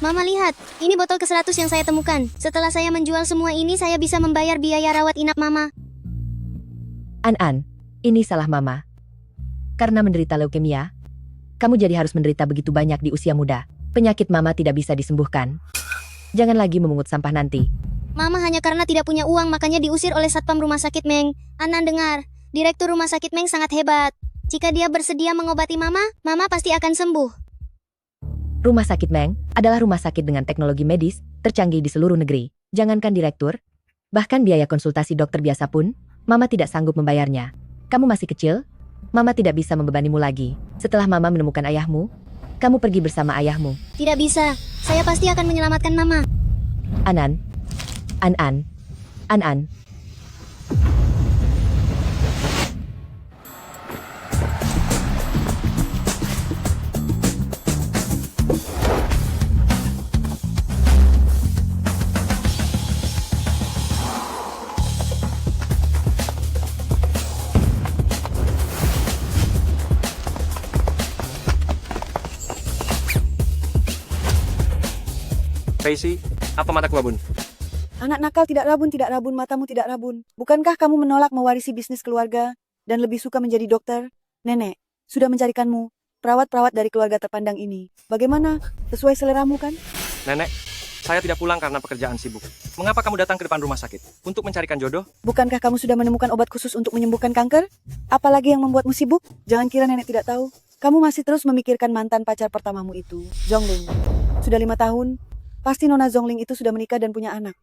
Mama lihat, ini botol ke-100 yang saya temukan. Setelah saya menjual semua ini, saya bisa membayar biaya rawat inap Mama. An, ini salah Mama. Karena menderita leukemia, kamu jadi harus menderita begitu banyak di usia muda. Penyakit Mama tidak bisa disembuhkan. Jangan lagi memungut sampah nanti. Mama hanya karena tidak punya uang makanya diusir oleh satpam rumah sakit Meng. Anan dengar, direktur rumah sakit Meng sangat hebat. Jika dia bersedia mengobati Mama, Mama pasti akan sembuh. Rumah sakit Meng adalah rumah sakit dengan teknologi medis tercanggih di seluruh negeri. Jangankan direktur, bahkan biaya konsultasi dokter biasa pun, Mama tidak sanggup membayarnya. Kamu masih kecil, Mama tidak bisa membebanimu lagi. Setelah Mama menemukan ayahmu, kamu pergi bersama ayahmu. Tidak bisa, saya pasti akan menyelamatkan Mama. An. Tracy, apa mataku Abun? Anak nakal tidak rabun, matamu tidak rabun. Bukankah kamu menolak mewarisi bisnis keluarga dan lebih suka menjadi dokter? Nenek, sudah mencarikanmu perawat-perawat dari keluarga terpandang ini. Bagaimana? Sesuai seleramu kan? Nenek, saya tidak pulang karena pekerjaan sibuk. Mengapa kamu datang ke depan rumah sakit? Untuk mencarikan jodoh? Bukankah kamu sudah menemukan obat khusus untuk menyembuhkan kanker? Apalagi yang membuatmu sibuk? Jangan kira nenek tidak tahu. Kamu masih terus memikirkan mantan pacar pertamamu itu, Zhongling. Sudah 5 tahun, pasti Nona Zhongling itu sudah menikah dan punya anak.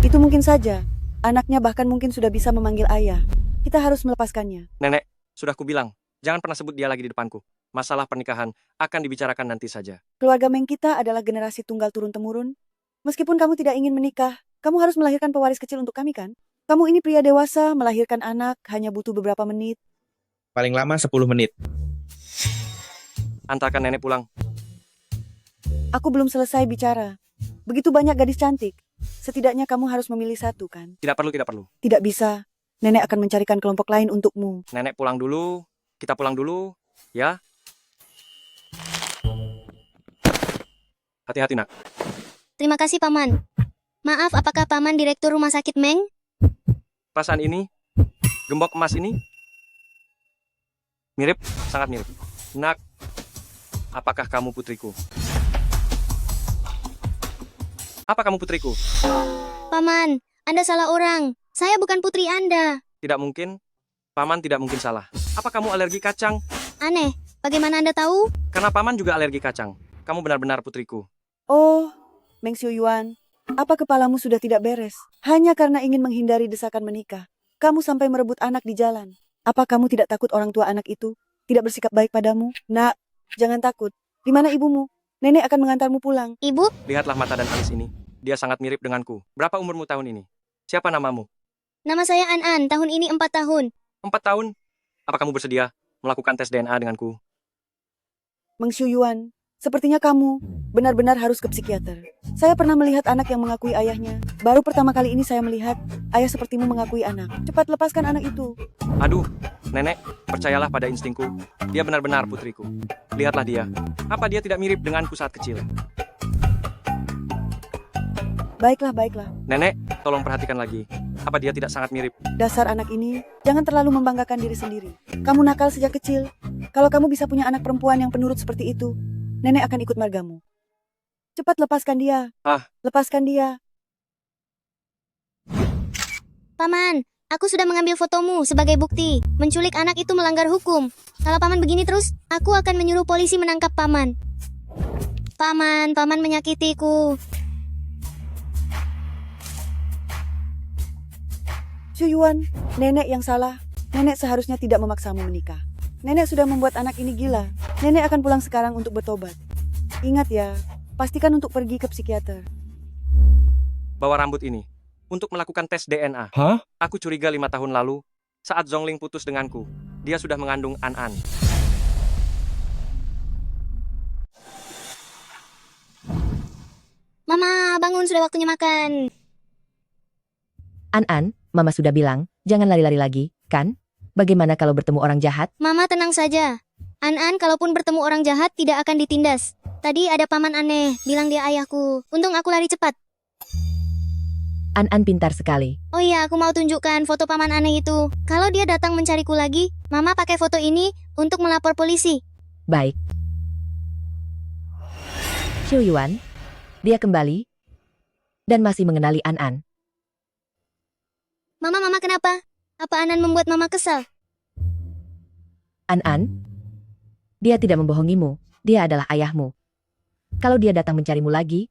Itu mungkin saja. Anaknya bahkan mungkin sudah bisa memanggil ayah. Kita harus melepaskannya. Nenek, sudah kubilang, jangan pernah sebut dia lagi di depanku. Masalah pernikahan akan dibicarakan nanti saja. Keluarga Meng kita adalah generasi tunggal turun-temurun. Meskipun kamu tidak ingin menikah, kamu harus melahirkan pewaris kecil untuk kami kan? Kamu ini pria dewasa, melahirkan anak hanya butuh beberapa menit. Paling lama 10 menit. Antarkan nenek pulang. Aku belum selesai bicara. Begitu banyak gadis cantik. Setidaknya kamu harus memilih satu kan? Tidak perlu. Tidak bisa. Nenek akan mencarikan kelompok lain untukmu. Nenek pulang dulu, kita pulang dulu, ya. Hati-hati nak. Terima kasih Paman. Maaf, apakah Paman direktur rumah sakit Meng? Perasaan ini, gembok emas ini, mirip, sangat mirip. Nak, apakah kamu putriku? Apa kamu putriku? Paman, Anda salah orang. Saya bukan putri Anda. Tidak mungkin. Paman tidak mungkin salah. Apa kamu alergi kacang? Aneh, bagaimana Anda tahu? Karena paman juga alergi kacang. Kamu benar-benar putriku. Oh, Meng Xiuyuan, apa kepalamu sudah tidak beres? Hanya karena ingin menghindari desakan menikah, kamu sampai merebut anak di jalan. Apa kamu tidak takut orang tua anak itu tidak bersikap baik padamu? Nak, jangan takut. Di mana ibumu? Nenek akan mengantarmu pulang. Ibu, Lihatlah mata dan alis ini. Dia sangat mirip denganku. Berapa umurmu tahun ini? Siapa namamu? nama saya An. Tahun ini 4 tahun. 4 tahun. Apa kamu bersedia melakukan tes DNA denganku? Meng Xiuyuan, sepertinya kamu benar-benar harus ke psikiater. Saya pernah melihat anak yang mengakui ayahnya. Baru pertama kali ini saya melihat ayah sepertimu mengakui anak. Cepat lepaskan anak itu. Aduh, nenek, percayalah pada instingku. Dia benar-benar putriku. Lihatlah dia. Apa dia tidak mirip denganku saat kecil? Baiklah. Nenek, tolong perhatikan lagi. Apa dia tidak sangat mirip? Dasar anak ini, jangan terlalu membanggakan diri sendiri. Kamu nakal sejak kecil. Kalau kamu bisa punya anak perempuan yang penurut seperti itu, nenek akan ikut margamu. Cepat lepaskan dia. Lepaskan dia. Paman, aku sudah mengambil fotomu sebagai bukti. Menculik anak itu melanggar hukum. Kalau Paman begini terus, aku akan menyuruh polisi menangkap Paman. Paman menyakitiku. Xiuyuan, nenek yang salah. Nenek seharusnya tidak memaksamu menikah. Nenek sudah membuat anak ini gila. Nenek akan pulang sekarang untuk bertobat. Ingat ya, pastikan untuk pergi ke psikiater. Bawa rambut ini untuk melakukan tes DNA. Hah? Aku curiga 5 tahun lalu, saat Zhongling putus denganku, dia sudah mengandung An. Mama, bangun, sudah waktunya makan. An, Mama sudah bilang, jangan lari-lari lagi, kan? Bagaimana kalau bertemu orang jahat? Mama tenang saja. An, kalaupun bertemu orang jahat tidak akan ditindas. Tadi ada paman aneh, bilang dia ayahku. Untung aku lari cepat. An pintar sekali. Oh iya, aku mau tunjukkan foto paman aneh itu. Kalau dia datang mencariku lagi, Mama pakai foto ini untuk melapor polisi. Baik. Xiu Yuan, dia kembali dan masih mengenali An. Mama kenapa? Apa Anan membuat Mama kesal? An, dia tidak membohongimu. Dia adalah ayahmu. Kalau dia datang mencarimu lagi,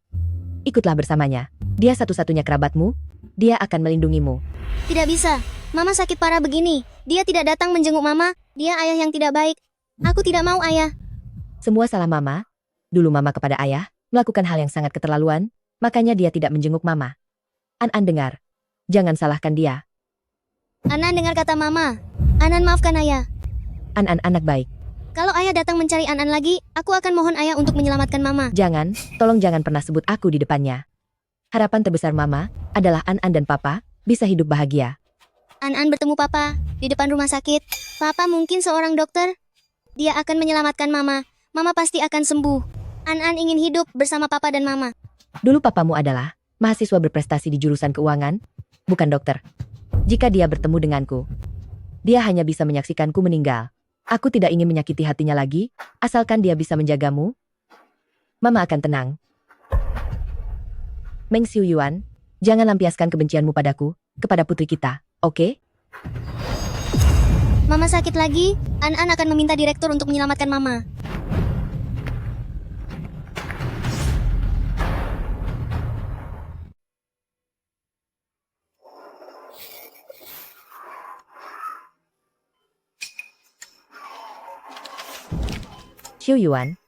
ikutlah bersamanya. Dia satu-satunya kerabatmu. Dia akan melindungimu. Tidak bisa. Mama sakit parah begini. Dia tidak datang menjenguk Mama. Dia ayah yang tidak baik. Aku tidak mau ayah. Semua salah Mama. Dulu Mama kepada ayah melakukan hal yang sangat keterlaluan, makanya dia tidak menjenguk Mama. An dengar. Jangan salahkan dia. Anan dengar kata Mama. Anan maafkan ayah. An anak baik. Kalau ayah datang mencari Anan lagi, aku akan mohon ayah untuk menyelamatkan Mama. Jangan, tolong jangan pernah sebut aku di depannya. Harapan terbesar Mama adalah An dan Papa bisa hidup bahagia. Anan bertemu Papa di depan rumah sakit. Papa mungkin seorang dokter. Dia akan menyelamatkan Mama. Mama pasti akan sembuh. Anan ingin hidup bersama Papa dan Mama. Dulu papamu adalah mahasiswa berprestasi di jurusan keuangan, bukan dokter. Jika dia bertemu denganku, dia hanya bisa menyaksikanku meninggal. Aku tidak ingin menyakiti hatinya lagi, asalkan dia bisa menjagamu. Mama akan tenang. Meng Xiu Yuan, jangan lampiaskan kebencianmu padaku, kepada putri kita, oke? Mama sakit lagi, Anan akan meminta direktur untuk menyelamatkan Mama. Xiu Yuan,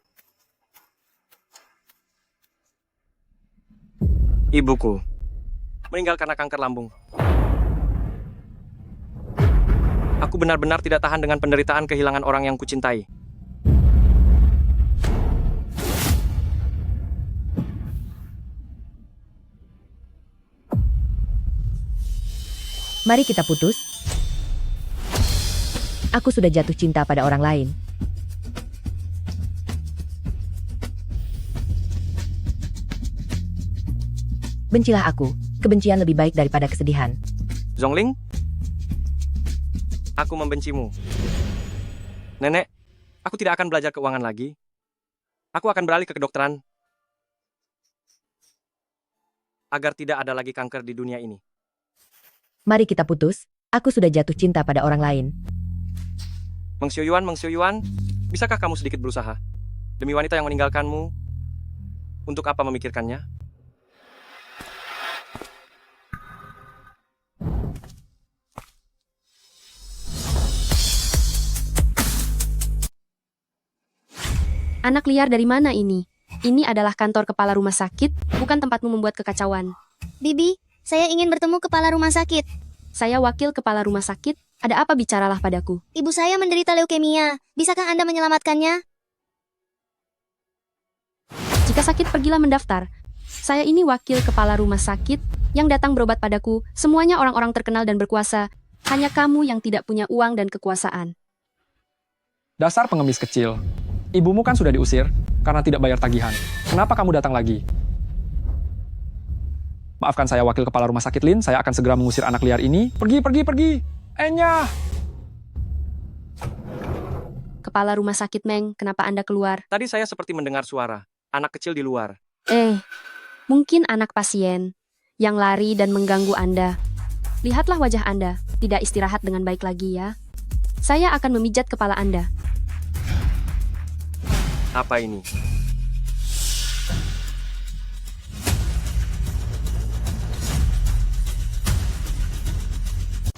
Ibuku meninggal karena kanker lambung. Aku benar-benar tidak tahan dengan penderitaan kehilangan orang yang kucintai. mari kita putus. Aku sudah jatuh cinta pada orang lain. Bencilah aku, kebencian lebih baik daripada kesedihan. Zhongling, aku membencimu. Nenek, aku tidak akan belajar keuangan lagi. Aku akan beralih ke kedokteran. Agar tidak ada lagi kanker di dunia ini. Mari kita putus, aku sudah jatuh cinta pada orang lain. Meng Xiu Yuan, bisakah kamu sedikit berusaha? Demi wanita yang meninggalkanmu, untuk apa memikirkannya? Anak liar dari mana ini? Ini adalah kantor kepala rumah sakit, bukan tempatmu membuat kekacauan. Bibi, saya ingin bertemu kepala rumah sakit. Saya wakil kepala rumah sakit, ada apa bicaralah padaku. Ibu saya menderita leukemia. Bisakah Anda menyelamatkannya? Jika sakit pergilah mendaftar. Saya ini wakil kepala rumah sakit, yang datang berobat padaku, semuanya orang-orang terkenal dan berkuasa. Hanya kamu yang tidak punya uang dan kekuasaan. Dasar pengemis kecil. Ibumu kan sudah diusir karena tidak bayar tagihan. Kenapa kamu datang lagi? Maafkan saya wakil kepala rumah sakit Lin, saya akan segera mengusir anak liar ini. Pergi. Enya! Kepala rumah sakit Meng, kenapa Anda keluar? Tadi saya seperti mendengar suara anak kecil di luar. Mungkin anak pasien yang lari dan mengganggu Anda. Lihatlah wajah Anda, tidak istirahat dengan baik lagi ya. Saya akan memijat kepala Anda. Apa ini?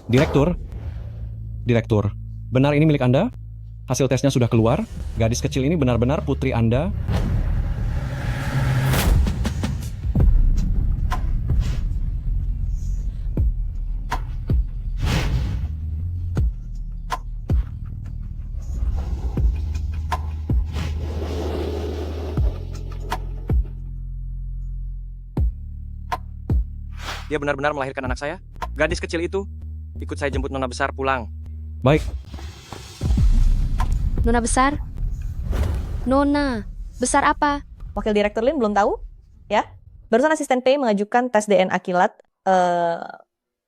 Direktur, benar ini milik Anda? Hasil tesnya sudah keluar. Gadis kecil ini benar-benar putri Anda. Dia benar-benar melahirkan anak saya? Gadis kecil itu? Ikut saya jemput Nona besar pulang. Baik, Nona besar? Nona, besar apa? Wakil Direktur Lin belum tahu? Ya? Barusan asisten P mengajukan tes DNA kilat.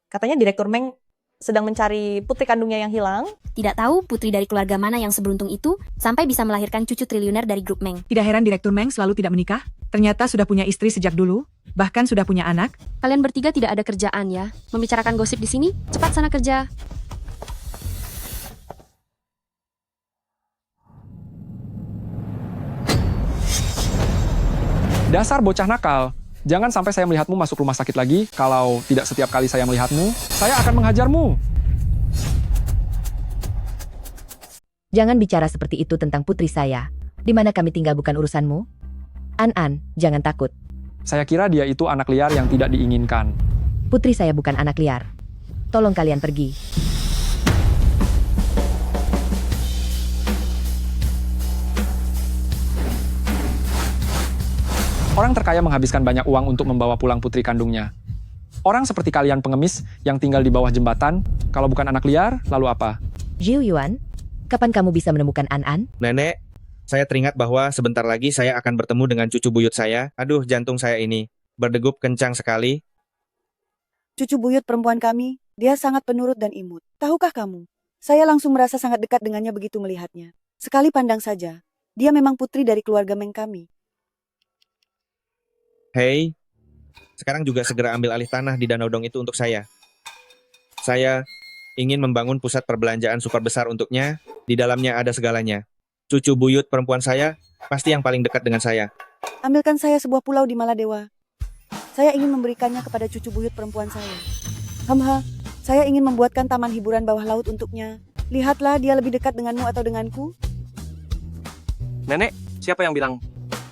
Katanya Direktur Meng sedang mencari putri kandungnya yang hilang. Tidak tahu putri dari keluarga mana yang seberuntung itu sampai bisa melahirkan cucu triliuner dari grup Meng. Tidak heran Direktur Meng selalu tidak menikah. Ternyata sudah punya istri sejak dulu, bahkan sudah punya anak. Kalian bertiga tidak ada kerjaan ya? Membicarakan gosip di sini? Cepat sana kerja. Dasar bocah nakal. Jangan sampai saya melihatmu masuk rumah sakit lagi. Kalau tidak setiap kali saya melihatmu, saya akan menghajarmu. Jangan bicara seperti itu tentang putri saya. Di mana kami tinggal bukan urusanmu. An, jangan takut. Saya kira dia itu anak liar yang tidak diinginkan. Putri saya bukan anak liar. Tolong kalian pergi. Orang terkaya menghabiskan banyak uang untuk membawa pulang putri kandungnya. Orang seperti kalian pengemis yang tinggal di bawah jembatan, kalau bukan anak liar, lalu apa? Jiu Yuan, kapan kamu bisa menemukan An? Nenek, saya teringat bahwa sebentar lagi saya akan bertemu dengan cucu buyut saya. Aduh, jantung saya ini berdegup kencang sekali. Cucu buyut perempuan kami, dia sangat penurut dan imut. Tahukah kamu? Saya langsung merasa sangat dekat dengannya begitu melihatnya. Sekali pandang saja, dia memang putri dari keluarga Meng kami. Hei, sekarang juga segera ambil alih tanah di Danau Dong itu untuk saya. Saya ingin membangun pusat perbelanjaan super besar untuknya. Di dalamnya ada segalanya. Cucu buyut perempuan saya pasti yang paling dekat dengan saya. Ambilkan saya sebuah pulau di Maladewa. Saya ingin memberikannya kepada cucu buyut perempuan saya. Saya ingin membuatkan taman hiburan bawah laut untuknya. Lihatlah dia lebih dekat denganmu atau denganku. Nenek, siapa yang bilang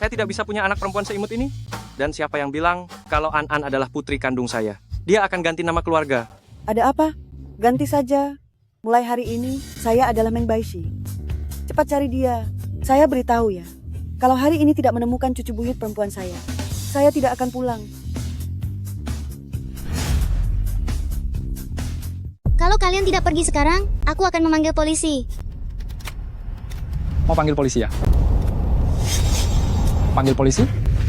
saya tidak bisa punya anak perempuan seimut ini? Dan siapa yang bilang kalau An adalah putri kandung saya? Dia akan ganti nama keluarga. Ada apa? Ganti saja. Mulai hari ini, saya adalah Meng Baishi. Cepat cari dia. Saya beritahu ya. Kalau hari ini tidak menemukan cucu buyut perempuan saya tidak akan pulang. Kalau kalian tidak pergi sekarang, aku akan memanggil polisi. Mau panggil polisi ya? Panggil polisi?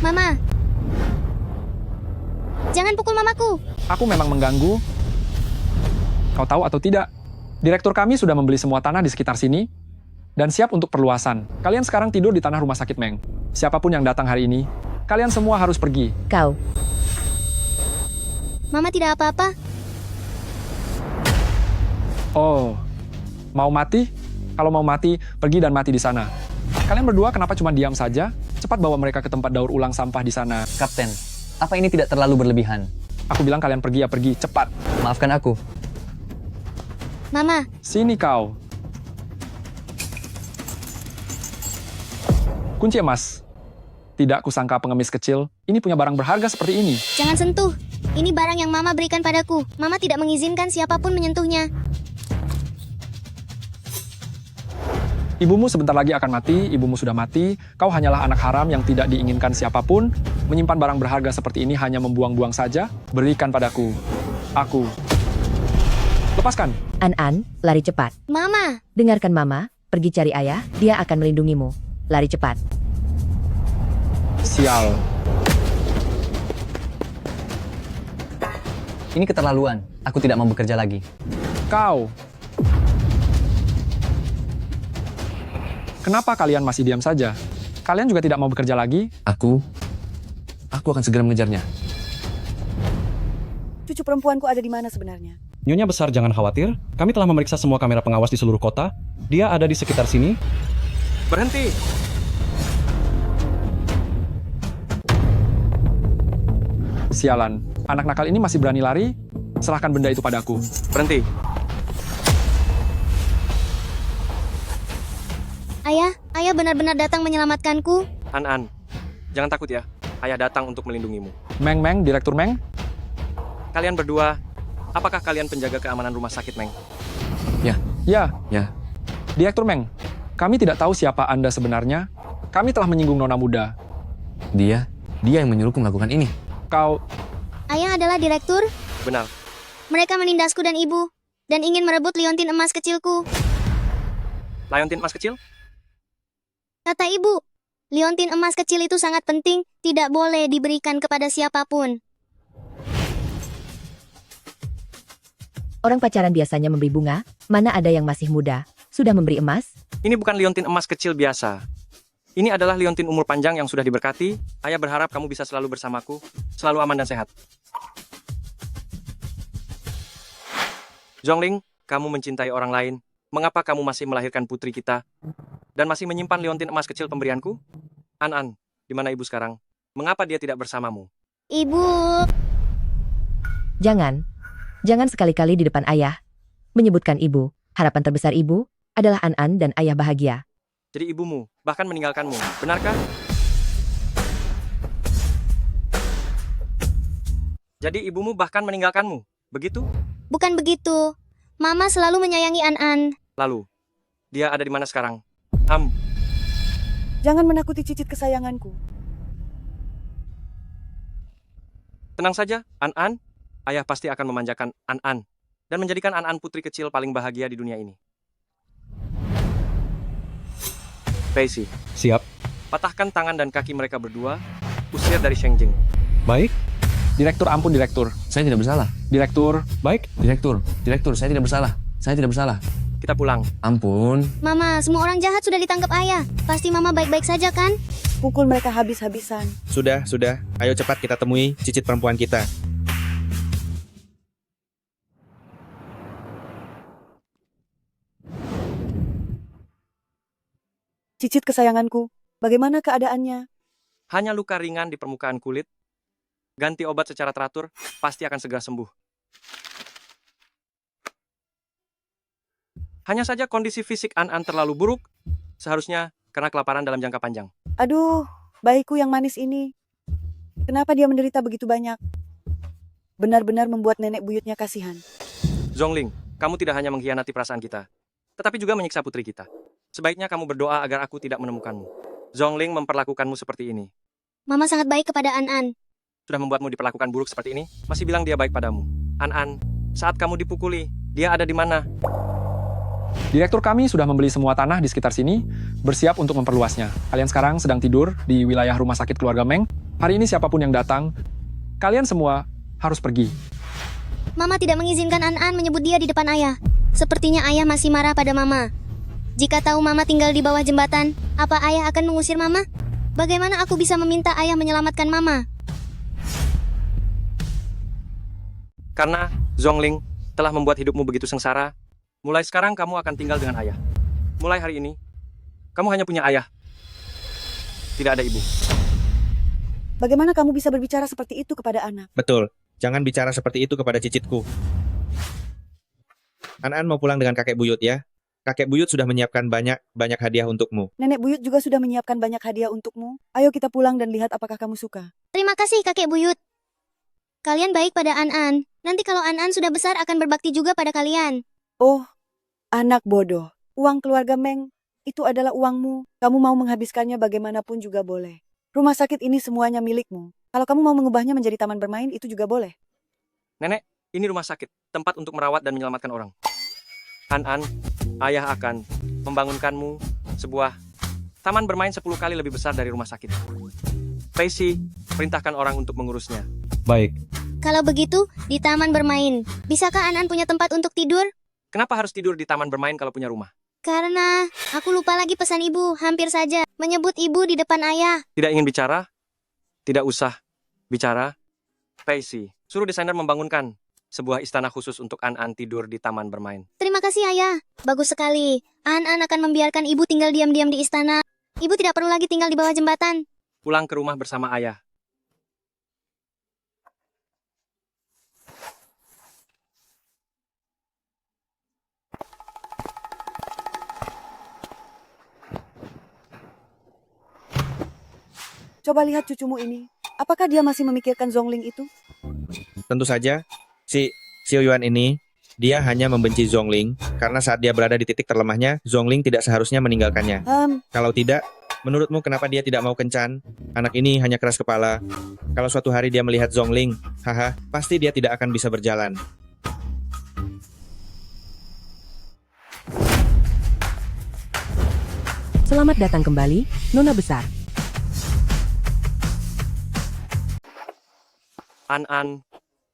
Mama, jangan pukul mamaku. Aku memang mengganggu. Kau tahu atau tidak, direktur kami sudah membeli semua tanah di sekitar sini dan siap untuk perluasan. Kalian sekarang tidur di tanah rumah sakit Meng. Siapapun yang datang hari ini, kalian semua harus pergi. Kau. Mama tidak apa-apa. Oh, mau mati? Kalau mau mati, pergi dan mati di sana. Kalian berdua kenapa cuma diam saja? Cepat bawa mereka ke tempat daur ulang sampah di sana. Kapten, apa ini tidak terlalu berlebihan? Aku bilang kalian pergi ya pergi, cepat. Maafkan aku. Mama, Sini kau. Kunci emas. Tidak kusangka pengemis kecil, ini punya barang berharga seperti ini. jangan sentuh. Ini barang yang Mama berikan padaku. Mama tidak mengizinkan siapapun menyentuhnya. Ibumu sebentar lagi akan mati, ibumu sudah mati, kau hanyalah anak haram yang tidak diinginkan siapapun, menyimpan barang berharga seperti ini hanya membuang-buang saja, berikan padaku. Aku. Lepaskan. An, lari cepat. Mama, Dengarkan Mama, pergi cari ayah, dia akan melindungimu. Lari cepat. Sial. Ini keterlaluan. Aku tidak mau bekerja lagi. Kau. Kenapa kalian masih diam saja? Kalian juga tidak mau bekerja lagi? Aku akan segera mengejarnya. Cucu perempuanku ada di mana sebenarnya? Nyonya besar jangan khawatir, kami telah memeriksa semua kamera pengawas di seluruh kota. Dia ada di sekitar sini. Berhenti! Sialan, anak nakal ini masih berani lari? Serahkan benda itu padaku. Berhenti! Ayah benar-benar datang menyelamatkanku. An, jangan takut ya. Ayah datang untuk melindungimu. Meng, Direktur Meng? Kalian berdua, apakah kalian penjaga keamanan rumah sakit Meng? Ya. Ya. Direktur Meng, kami tidak tahu siapa Anda sebenarnya. Kami telah menyinggung nona muda. Dia yang menyuruhku melakukan ini. Kau, Ayah adalah direktur. Benar. Mereka menindasku dan ibu. Dan ingin merebut liontin emas kecilku. Liontin emas kecil? Kata ibu. Liontin emas kecil itu sangat penting, tidak boleh diberikan kepada siapapun. Orang pacaran biasanya memberi bunga, mana ada yang masih muda, sudah memberi emas? Ini bukan liontin emas kecil biasa. Ini adalah liontin umur panjang yang sudah diberkati. Ayah berharap kamu bisa selalu bersamaku, selalu aman dan sehat. Zhongling, kamu mencintai orang lain. Mengapa kamu masih melahirkan putri kita? Dan masih menyimpan liontin emas kecil pemberianku? An, di mana ibu sekarang? Mengapa dia tidak bersamamu? Ibu, Jangan sekali-kali di depan ayah. Menyebutkan ibu, harapan terbesar ibu adalah An dan ayah bahagia. Jadi ibumu, bahkan meninggalkanmu. Benarkah? Jadi ibumu bahkan meninggalkanmu. Begitu? bukan begitu. Mama selalu menyayangi An. Lalu, dia ada di mana sekarang? Jangan menakuti cicit kesayanganku. Tenang saja, An. Ayah pasti akan memanjakan An dan menjadikan An putri kecil paling bahagia di dunia ini. Pacey, Siap. patahkan tangan dan kaki mereka berdua, usir dari Shengjing. Baik. Direktur, ampun direktur. Saya tidak bersalah. Direktur, Baik. Direktur, saya tidak bersalah. Saya tidak bersalah. Kita pulang. Ampun. Mama, semua orang jahat sudah ditangkap ayah. Pasti mama baik-baik saja kan? Pukul mereka habis-habisan. Sudah. Ayo cepat kita temui cicit perempuan kita. Cicit kesayanganku, bagaimana keadaannya? Hanya luka ringan di permukaan kulit. Ganti obat secara teratur, pasti akan segera sembuh. Hanya saja kondisi fisik An terlalu buruk, seharusnya karena kelaparan dalam jangka panjang. Aduh, bayiku yang manis ini. Kenapa dia menderita begitu banyak? Benar-benar membuat nenek buyutnya kasihan. Zhongling, kamu tidak hanya mengkhianati perasaan kita, tetapi juga menyiksa putri kita. Sebaiknya kamu berdoa agar aku tidak menemukanmu. Zhongling memperlakukanmu seperti ini. Mama sangat baik kepada An. Sudah membuatmu diperlakukan buruk seperti ini, masih bilang dia baik padamu. An, saat kamu dipukuli, dia ada di mana? direktur kami sudah membeli semua tanah di sekitar sini, bersiap untuk memperluasnya. Kalian sekarang sedang tidur di wilayah rumah sakit keluarga Meng. Hari ini siapapun yang datang, kalian semua harus pergi. Mama tidak mengizinkan An menyebut dia di depan ayah. Sepertinya ayah masih marah pada mama. Jika tahu mama tinggal di bawah jembatan, apa ayah akan mengusir mama? Bagaimana aku bisa meminta ayah menyelamatkan mama? Karena Zhongling telah membuat hidupmu begitu sengsara, mulai sekarang kamu akan tinggal dengan ayah. Mulai hari ini, kamu hanya punya ayah. Tidak ada ibu. Bagaimana kamu bisa berbicara seperti itu kepada anak? Betul, jangan bicara seperti itu kepada cicitku. An mau pulang dengan kakek buyut ya. Kakek buyut sudah menyiapkan banyak hadiah untukmu. Nenek buyut juga sudah menyiapkan banyak hadiah untukmu. Ayo kita pulang dan lihat apakah kamu suka. Terima kasih kakek buyut. Kalian baik pada An. Nanti kalau An sudah besar akan berbakti juga pada kalian. Oh, anak bodoh. Uang keluarga Meng, itu adalah uangmu. Kamu mau menghabiskannya bagaimanapun juga boleh. Rumah sakit ini semuanya milikmu. Kalau kamu mau mengubahnya menjadi taman bermain, itu juga boleh. Nenek, ini rumah sakit, tempat untuk merawat dan menyelamatkan orang. An, ayah akan membangunkanmu sebuah taman bermain 10 kali lebih besar dari rumah sakit. Pacey, perintahkan orang untuk mengurusnya. Baik. Kalau begitu, di taman bermain. Bisakah An punya tempat untuk tidur? Kenapa harus tidur di taman bermain kalau punya rumah? Karena aku lupa lagi pesan ibu, hampir saja menyebut ibu di depan ayah. Tidak ingin bicara? Tidak usah bicara. Pacey, suruh desainer membangunkan sebuah istana khusus untuk An tidur di taman bermain. Terima kasih ayah, bagus sekali. An akan membiarkan ibu tinggal diam-diam di istana. Ibu tidak perlu lagi tinggal di bawah jembatan. Pulang ke rumah bersama ayah. Coba lihat cucumu ini. Apakah dia masih memikirkan Zhongling itu? Tentu saja, si Xiao Yuan ini, dia hanya membenci Zhongling karena saat dia berada di titik terlemahnya, Zhongling tidak seharusnya meninggalkannya. Kalau tidak, menurutmu kenapa dia tidak mau kencan? Anak ini hanya keras kepala. Kalau suatu hari dia melihat Zhongling, pasti dia tidak akan bisa berjalan. Selamat datang kembali, Nona Besar. An,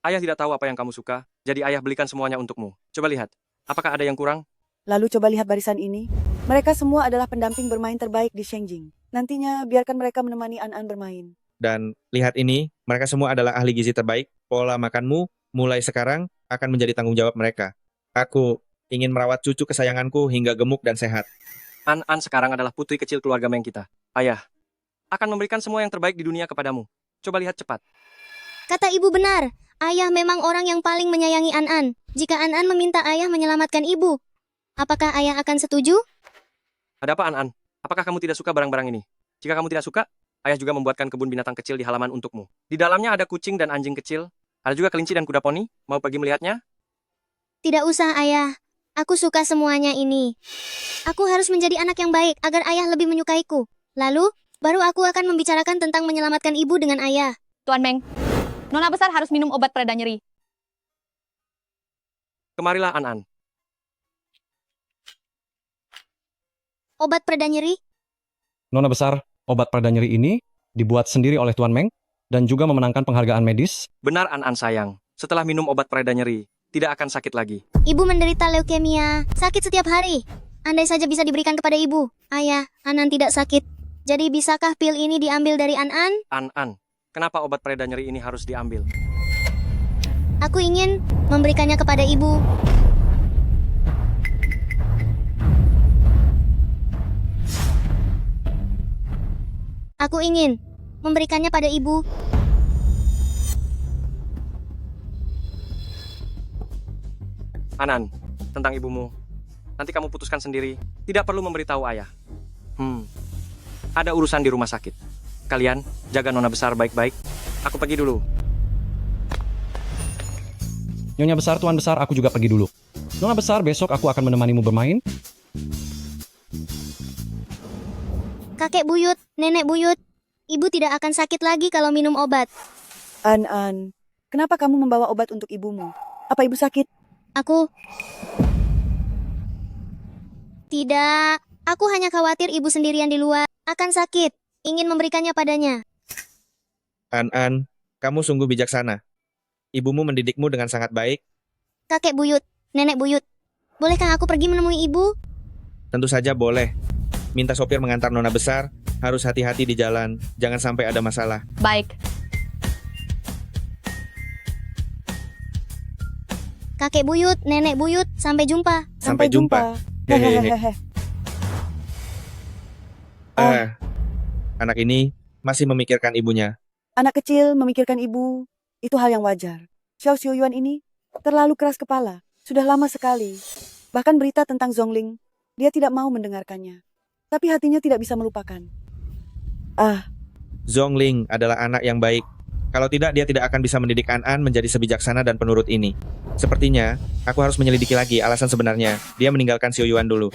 ayah tidak tahu apa yang kamu suka, jadi ayah belikan semuanya untukmu. Coba lihat, apakah ada yang kurang? Lalu coba lihat barisan ini. Mereka semua adalah pendamping bermain terbaik di Shengjing. Nantinya biarkan mereka menemani An bermain. Dan lihat ini, mereka semua adalah ahli gizi terbaik. Pola makanmu mulai sekarang akan menjadi tanggung jawab mereka. Aku ingin merawat cucu kesayanganku hingga gemuk dan sehat. An sekarang adalah putri kecil keluarga Meng kita. Ayah akan memberikan semua yang terbaik di dunia kepadamu. Coba lihat cepat. Kata ibu benar. Ayah memang orang yang paling menyayangi An. Jika An meminta ayah menyelamatkan ibu, apakah ayah akan setuju? Ada apa, An? Apakah kamu tidak suka barang-barang ini? Jika kamu tidak suka, ayah juga membuatkan kebun binatang kecil di halaman untukmu. Di dalamnya ada kucing dan anjing kecil. Ada juga kelinci dan kuda poni. Mau pergi melihatnya? Tidak usah, ayah. Aku suka semuanya ini. Aku harus menjadi anak yang baik agar ayah lebih menyukaiku. Lalu, baru aku akan membicarakan tentang menyelamatkan ibu dengan ayah. Tuan Meng, Nona besar harus minum obat pereda nyeri. Kemarilah, An. Obat pereda nyeri? Nona besar, obat pereda nyeri ini dibuat sendiri oleh Tuan Meng dan juga memenangkan penghargaan medis. Benar, An sayang. Setelah minum obat pereda nyeri, tidak akan sakit lagi. Ibu menderita leukemia, sakit setiap hari. Andai saja bisa diberikan kepada ibu. Ayah, An tidak sakit. Jadi bisakah pil ini diambil dari An? An, kenapa obat pereda nyeri ini harus diambil? Aku ingin memberikannya kepada ibu. Aku ingin memberikannya pada ibu. An, tentang ibumu. Nanti kamu putuskan sendiri. Tidak perlu memberitahu ayah. Ada urusan di rumah sakit. Kalian jaga Nona besar baik-baik. Aku pergi dulu. Nyonya besar, Tuan besar, aku juga pergi dulu. Nona besar, besok aku akan menemanimu bermain. Kakek buyut, nenek buyut. Ibu tidak akan sakit lagi kalau minum obat. An, kenapa kamu membawa obat untuk ibumu? Apa ibu sakit? Aku... Tidak, aku hanya khawatir ibu sendirian di luar. Akan sakit, ingin memberikannya padanya. An, kamu sungguh bijaksana. Ibumu mendidikmu dengan sangat baik. Kakek buyut, nenek buyut. Bolehkah aku pergi menemui ibu? Tentu saja boleh. Minta sopir mengantar Nona besar. Harus hati-hati di jalan. Jangan sampai ada masalah. Baik. Kakek buyut, nenek buyut, sampai jumpa. Sampai jumpa. Hehehe. Anak ini masih memikirkan ibunya. Anak kecil memikirkan ibu, itu hal yang wajar. Xiao Xiuyuan ini terlalu keras kepala. Sudah lama sekali. Bahkan berita tentang Zhongling, dia tidak mau mendengarkannya. Tapi hatinya tidak bisa melupakan. Zhongling adalah anak yang baik. Kalau tidak, dia tidak akan bisa mendidik An menjadi sebijaksana dan penurut ini. Sepertinya, aku harus menyelidiki lagi alasan sebenarnya dia meninggalkan Xiuyuan dulu.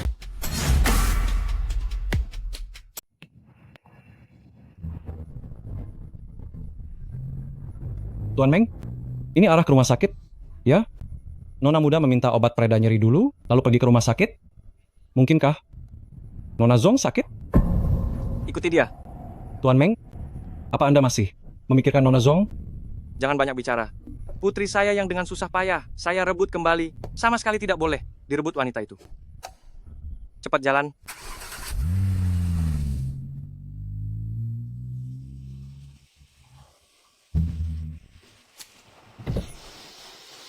Tuan Meng, ini arah ke rumah sakit, ya? Nona muda meminta obat pereda nyeri dulu, lalu pergi ke rumah sakit. Mungkinkah Nona Zong sakit? Ikuti dia. Tuan Meng, apa Anda masih memikirkan Nona Zong? Jangan banyak bicara. Putri saya yang dengan susah payah, saya rebut kembali. Sama sekali tidak boleh direbut wanita itu. Cepat jalan.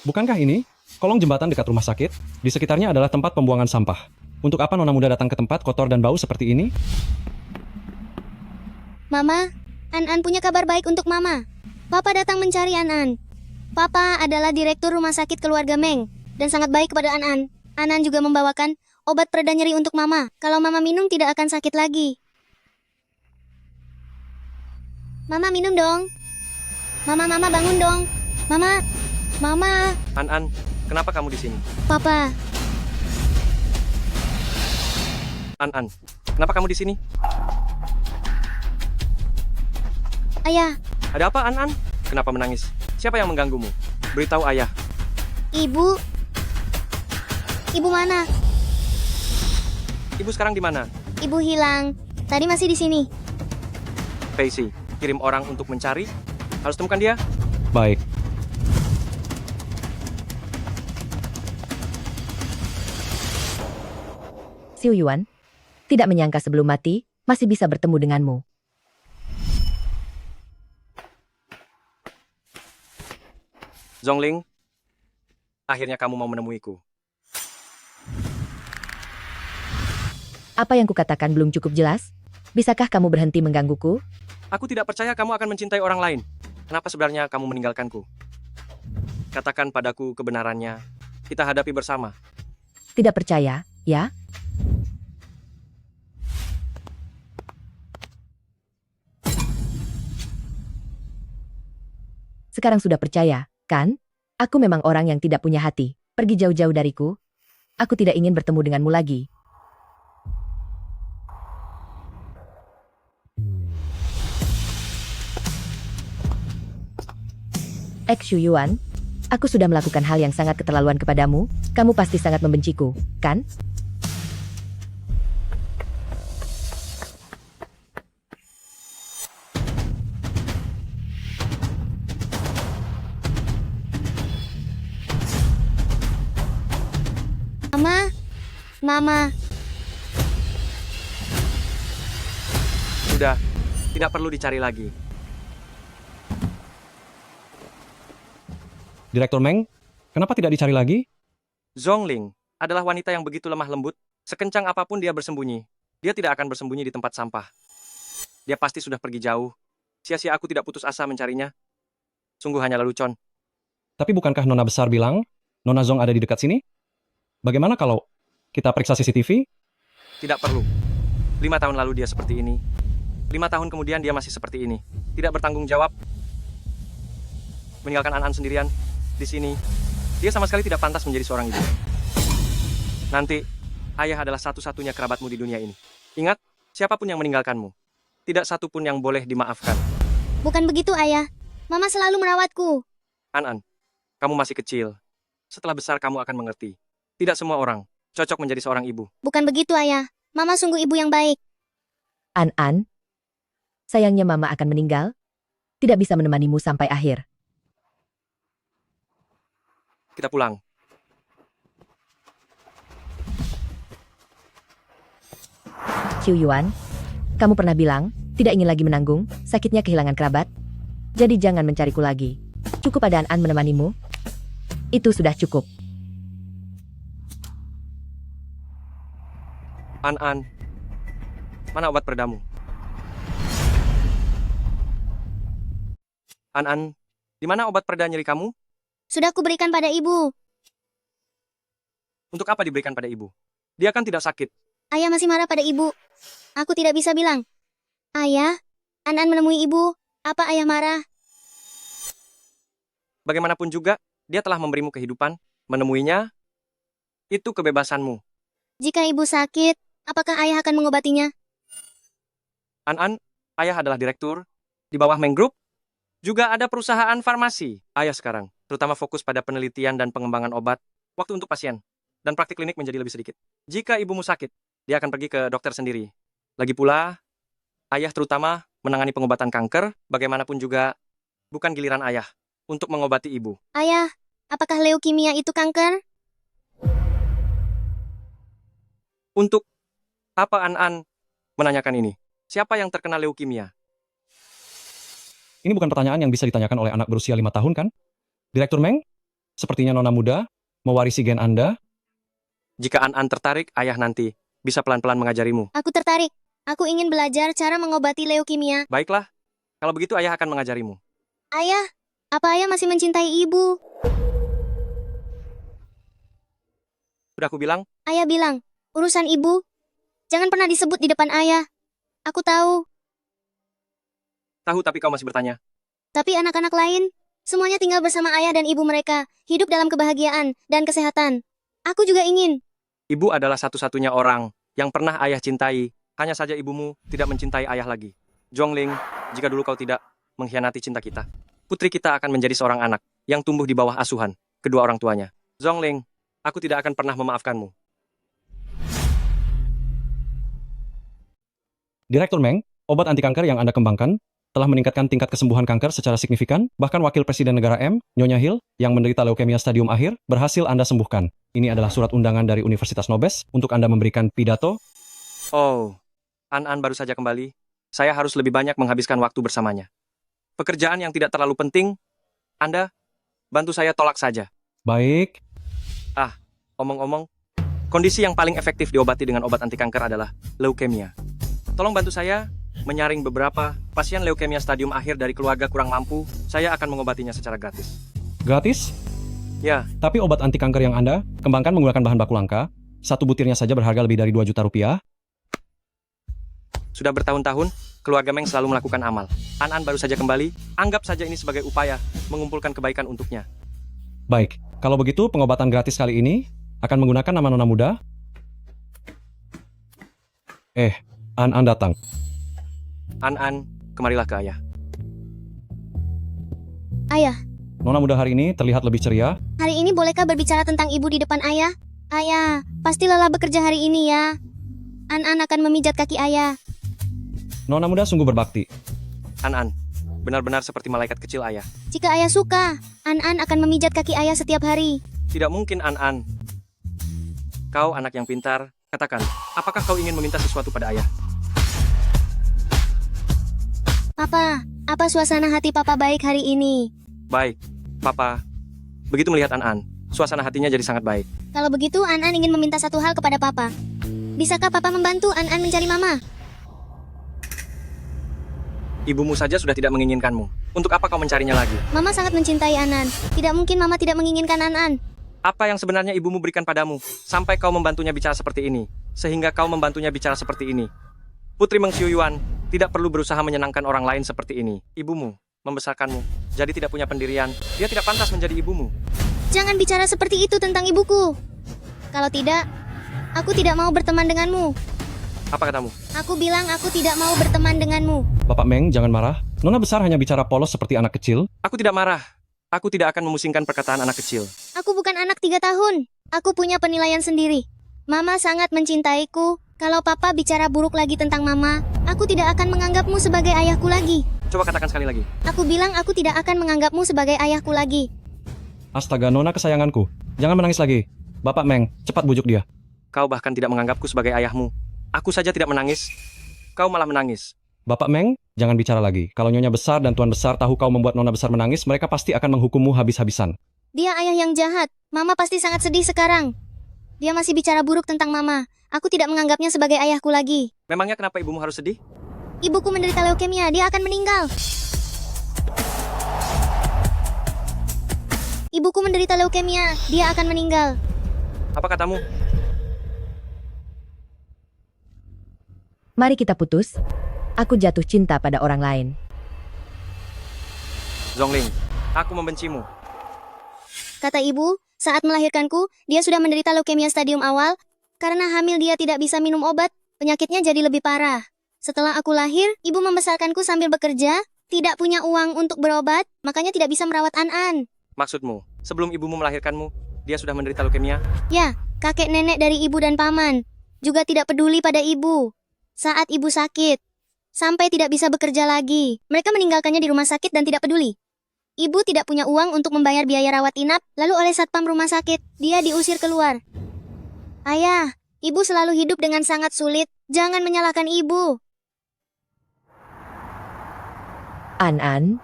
Bukankah ini kolong jembatan dekat rumah sakit? Di sekitarnya adalah tempat pembuangan sampah. Untuk apa Nona muda datang ke tempat kotor dan bau seperti ini? Mama, An punya kabar baik untuk Mama. Papa datang mencari An. Papa adalah direktur rumah sakit keluarga Meng dan sangat baik kepada An. An juga membawakan obat pereda nyeri untuk Mama. Kalau Mama minum tidak akan sakit lagi. Mama minum dong. Mama bangun dong. Mama. An, kenapa kamu di sini? Papa. An, kenapa kamu di sini? Ayah. Ada apa, An? Kenapa menangis? Siapa yang mengganggumu? Beritahu ayah. Ibu. Ibu mana? Ibu sekarang di mana? Ibu hilang. Tadi masih di sini. Pacey, kirim orang untuk mencari. Harus temukan dia. Baik. Xiu Yuan, tidak menyangka sebelum mati, masih bisa bertemu denganmu. Zhongling, akhirnya kamu mau menemuiku. Apa yang kukatakan belum cukup jelas? Bisakah kamu berhenti menggangguku? Aku tidak percaya kamu akan mencintai orang lain. Kenapa sebenarnya kamu meninggalkanku? Katakan padaku kebenarannya. Kita hadapi bersama. Tidak percaya, ya? Sekarang sudah percaya, kan? Aku memang orang yang tidak punya hati. Pergi jauh-jauh dariku. Aku tidak ingin bertemu denganmu lagi. Xu Yuan, aku sudah melakukan hal yang sangat keterlaluan kepadamu. Kamu pasti sangat membenciku, kan? Mama, Sudah, tidak perlu dicari lagi. Direktur Meng, kenapa tidak dicari lagi? Zhongling adalah wanita yang begitu lemah lembut. Sekencang apapun dia bersembunyi, dia tidak akan bersembunyi di tempat sampah. Dia pasti sudah pergi jauh. Sia-sia aku tidak putus asa mencarinya. Sungguh hanya lelucon. Tapi bukankah Nona besar bilang, Nona Zong ada di dekat sini? Bagaimana kalau kita periksa CCTV? Tidak perlu. 5 tahun lalu dia seperti ini. 5 tahun kemudian dia masih seperti ini. Tidak bertanggung jawab. Meninggalkan An-An sendirian di sini. Dia sama sekali tidak pantas menjadi seorang ibu. Nanti, ayah adalah satu-satunya kerabatmu di dunia ini. Ingat, siapapun yang meninggalkanmu, tidak satu pun yang boleh dimaafkan. bukan begitu ayah. Mama selalu merawatku. An-An, kamu masih kecil. Setelah besar kamu akan mengerti. Tidak semua orang cocok menjadi seorang ibu. Bukan begitu ayah. Mama sungguh ibu yang baik. An-An, sayangnya Mama akan meninggal. Tidak bisa menemanimu sampai akhir. Kita pulang. Xiu Yuan, kamu pernah bilang, tidak ingin lagi menanggung, sakitnya kehilangan kerabat. Jadi jangan mencariku lagi. Cukup ada An-An menemanimu. Itu sudah cukup. An-An, mana obat peredamu? An-An, di mana obat pereda nyeri kamu? Sudah kuberikan pada ibu. Untuk apa diberikan pada ibu? Dia kan tidak sakit. Ayah masih marah pada ibu. Aku tidak bisa bilang. Ayah, An-An menemui ibu. Apa ayah marah? Bagaimanapun juga, dia telah memberimu kehidupan. Menemuinya, itu kebebasanmu. Jika ibu sakit, apakah ayah akan mengobatinya? An-An, ayah adalah direktur. Di bawah Meng Group, juga ada perusahaan farmasi. Ayah sekarang, terutama fokus pada penelitian dan pengembangan obat, waktu untuk pasien, dan praktik klinik menjadi lebih sedikit. Jika ibumu sakit, dia akan pergi ke dokter sendiri. Lagi pula, ayah terutama menangani pengobatan kanker, bagaimanapun juga, bukan giliran ayah untuk mengobati ibu. Ayah, apakah leukemia itu kanker? Untuk apa An-An menanyakan ini? Siapa yang terkena leukemia? Ini bukan pertanyaan yang bisa ditanyakan oleh anak berusia 5 tahun, kan? Direktur Meng, sepertinya Nona muda mewarisi gen Anda. Jika An-An tertarik, ayah nanti bisa pelan-pelan mengajarimu. Aku tertarik. Aku ingin belajar cara mengobati leukemia. Baiklah, kalau begitu ayah akan mengajarimu. Ayah, apa ayah masih mencintai ibu? Sudah aku bilang, Ayah bilang, urusan ibu, jangan pernah disebut di depan ayah. Aku tahu, tahu tapi kau masih bertanya. tapi anak-anak lain, semuanya tinggal bersama ayah dan ibu mereka, hidup dalam kebahagiaan dan kesehatan. Aku juga ingin. Ibu adalah satu-satunya orang yang pernah ayah cintai. Hanya saja ibumu tidak mencintai ayah lagi. Zhongling, jika dulu kau tidak mengkhianati cinta kita, putri kita akan menjadi seorang anak yang tumbuh di bawah asuhan kedua orang tuanya. Zhongling, aku tidak akan pernah memaafkanmu. Direktur Meng, obat anti kanker yang Anda kembangkan telah meningkatkan tingkat kesembuhan kanker secara signifikan. Bahkan Wakil Presiden Negara M, Nyonya Hill, yang menderita leukemia stadium akhir, berhasil Anda sembuhkan. Ini adalah surat undangan dari Universitas Nobes untuk Anda memberikan pidato. Oh, An baru saja kembali. Saya harus lebih banyak menghabiskan waktu bersamanya. Pekerjaan yang tidak terlalu penting, Anda bantu saya tolak saja. Baik, Omong-omong, kondisi yang paling efektif diobati dengan obat anti kanker adalah leukemia. Tolong bantu saya menyaring beberapa pasien leukemia stadium akhir dari keluarga kurang mampu. Saya akan mengobatinya secara gratis. gratis. Ya, Tapi obat anti kanker yang Anda kembangkan menggunakan bahan baku langka, satu butirnya saja berharga lebih dari 2 juta rupiah. sudah bertahun-tahun, keluarga Meng selalu melakukan amal. An baru saja kembali, anggap saja ini sebagai upaya mengumpulkan kebaikan untuknya. Baik, kalau begitu pengobatan gratis kali ini akan menggunakan nama nona muda. An datang. An, kemarilah ke ayah. Ayah, Nona muda hari ini terlihat lebih ceria. hari ini bolehkah berbicara tentang ibu di depan ayah? Ayah, pasti lelah bekerja hari ini ya. An akan memijat kaki ayah. Nona muda sungguh berbakti. An, benar-benar seperti malaikat kecil ayah. Jika ayah suka, An akan memijat kaki ayah setiap hari. Tidak mungkin, An. Kau anak yang pintar. Katakan, apakah kau ingin meminta sesuatu pada ayah? Papa, apa suasana hati papa baik hari ini? Baik, Papa. Begitu melihat An, suasana hatinya jadi sangat baik. Kalau begitu, An ingin meminta satu hal kepada papa. Bisakah papa membantu An mencari mama? Ibumu saja sudah tidak menginginkanmu. Untuk apa kau mencarinya lagi? Mama sangat mencintai An. Tidak mungkin mama tidak menginginkan An. Apa yang sebenarnya ibumu berikan padamu, sampai kau membantunya bicara seperti ini, sehingga kau membantunya bicara seperti ini? Putri Meng Xiuyuan tidak perlu berusaha menyenangkan orang lain seperti ini. Ibumu membesarkanmu, jadi tidak punya pendirian. Dia tidak pantas menjadi ibumu. Jangan bicara seperti itu tentang ibuku. Kalau tidak, aku tidak mau berteman denganmu. Apa katamu? Aku bilang aku tidak mau berteman denganmu. Bapak Meng, jangan marah. Nona besar hanya bicara polos seperti anak kecil. Aku tidak marah. Aku tidak akan memusingkan perkataan anak kecil. Aku bukan anak 3 tahun. Aku punya penilaian sendiri. Mama sangat mencintaiku. Kalau papa bicara buruk lagi tentang mama, aku tidak akan menganggapmu sebagai ayahku lagi. Coba katakan sekali lagi. Aku bilang aku tidak akan menganggapmu sebagai ayahku lagi. Astaga, Nona kesayanganku. Jangan menangis lagi. Bapak Meng, cepat bujuk dia. Kau bahkan tidak menganggapku sebagai ayahmu. Aku saja tidak menangis. Kau malah menangis. Bapak Meng, jangan bicara lagi. Kalau Nyonya besar dan Tuan besar tahu kau membuat Nona besar menangis, mereka pasti akan menghukummu habis-habisan. Dia ayah yang jahat. Mama pasti sangat sedih sekarang. Dia masih bicara buruk tentang mama. Aku tidak menganggapnya sebagai ayahku lagi. Memangnya kenapa ibumu harus sedih? Ibuku menderita leukemia, dia akan meninggal. Ibuku menderita leukemia, dia akan meninggal. Apa katamu? Mari kita putus. Aku jatuh cinta pada orang lain. Zhongling, aku membencimu. Kata ibu, saat melahirkanku, dia sudah menderita leukemia stadium awal. Karena hamil dia tidak bisa minum obat, penyakitnya jadi lebih parah. Setelah aku lahir, ibu membesarkanku sambil bekerja, tidak punya uang untuk berobat, makanya tidak bisa merawat An. Maksudmu, sebelum ibumu melahirkanmu, dia sudah menderita leukemia? Ya, kakek nenek dari ibu dan paman juga tidak peduli pada ibu. Saat ibu sakit, sampai tidak bisa bekerja lagi, mereka meninggalkannya di rumah sakit dan tidak peduli. Ibu tidak punya uang untuk membayar biaya rawat inap, lalu oleh satpam rumah sakit, dia diusir keluar. Ayah, ibu selalu hidup dengan sangat sulit, jangan menyalahkan ibu. An,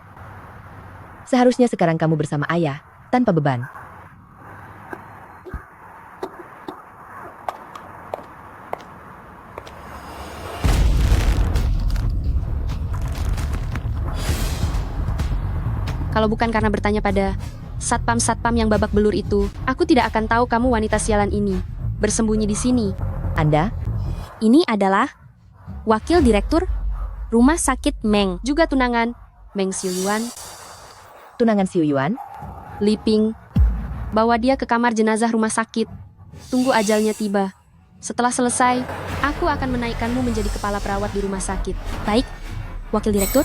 seharusnya sekarang kamu bersama ayah, tanpa beban. Kalau bukan karena bertanya pada satpam-satpam yang babak belur itu, aku tidak akan tahu kamu wanita sialan ini bersembunyi di sini. Anda? Ini adalah wakil direktur Rumah Sakit Meng, juga tunangan Meng Xiuyuan. Tunangan Xiuyuan? Li Ping. Bawa dia ke kamar jenazah rumah sakit. Tunggu ajalnya tiba. Setelah selesai, aku akan menaikkanmu menjadi kepala perawat di rumah sakit. Baik, wakil direktur,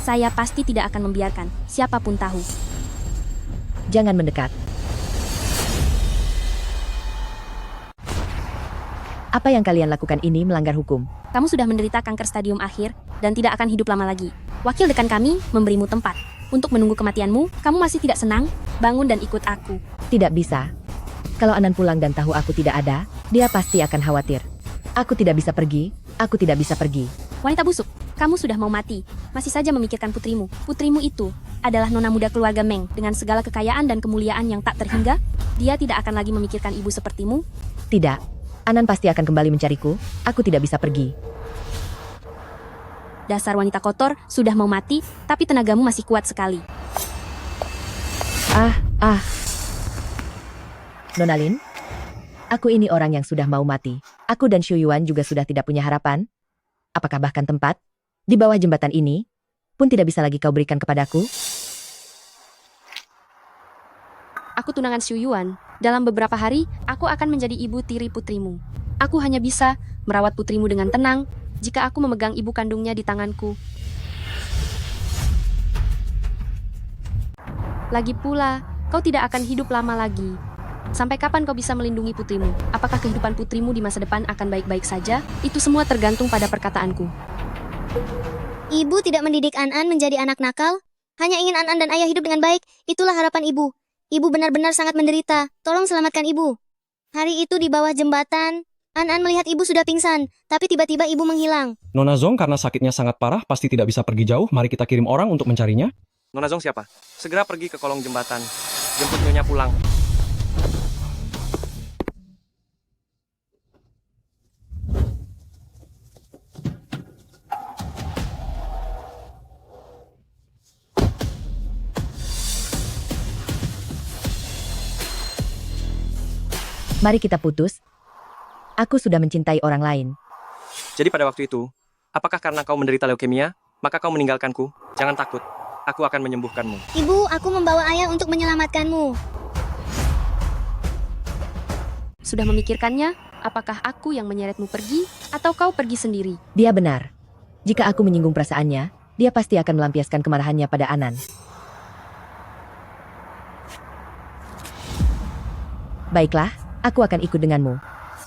saya pasti tidak akan membiarkan siapapun tahu. Jangan mendekat. Apa yang kalian lakukan ini melanggar hukum. Kamu sudah menderita kanker stadium akhir dan tidak akan hidup lama lagi. Wakil dekan kami memberimu tempat. Untuk menunggu kematianmu, kamu masih tidak senang? Bangun dan ikut aku. Tidak bisa. Kalau Anan pulang dan tahu aku tidak ada, dia pasti akan khawatir. Aku tidak bisa pergi, aku tidak bisa pergi. Wanita busuk, kamu sudah mau mati. Masih saja memikirkan putrimu. Putrimu itu adalah nona muda keluarga Meng dengan segala kekayaan dan kemuliaan yang tak terhingga. Dia tidak akan lagi memikirkan ibu sepertimu. Tidak. Anan pasti akan kembali mencariku, aku tidak bisa pergi. Dasar wanita kotor, sudah mau mati, tapi tenagamu masih kuat sekali. Nona Lin, aku ini orang yang sudah mau mati. Aku dan Xu Yuan juga sudah tidak punya harapan. Apakah bahkan tempat di bawah jembatan ini pun tidak bisa lagi kau berikan kepadaku? Aku tunangan Xu Yuan. Dalam beberapa hari, aku akan menjadi ibu tiri putrimu. Aku hanya bisa merawat putrimu dengan tenang jika aku memegang ibu kandungnya di tanganku. Lagi pula, kau tidak akan hidup lama lagi. Sampai kapan kau bisa melindungi putrimu? Apakah kehidupan putrimu di masa depan akan baik-baik saja? Itu semua tergantung pada perkataanku. Ibu tidak mendidik An-An menjadi anak nakal, hanya ingin An-An dan ayah hidup dengan baik. Itulah harapan ibu. Ibu benar-benar sangat menderita. Tolong selamatkan ibu. Hari itu di bawah jembatan, An-An melihat ibu sudah pingsan, tapi tiba-tiba ibu menghilang. Nona Zong karena sakitnya sangat parah pasti tidak bisa pergi jauh. Mari kita kirim orang untuk mencarinya. Nona Zong siapa? Segera pergi ke kolong jembatan. Jemput Nyonya pulang. Mari kita putus. Aku sudah mencintai orang lain. Jadi pada waktu itu, apakah karena kau menderita leukemia, maka kau meninggalkanku? Jangan takut, aku akan menyembuhkanmu. Ibu, aku membawa ayah untuk menyelamatkanmu. Sudah memikirkannya? Apakah aku yang menyeretmu pergi, atau kau pergi sendiri? Dia benar. Jika aku menyinggung perasaannya, dia pasti akan melampiaskan kemarahannya pada Anan. Baiklah, aku akan ikut denganmu.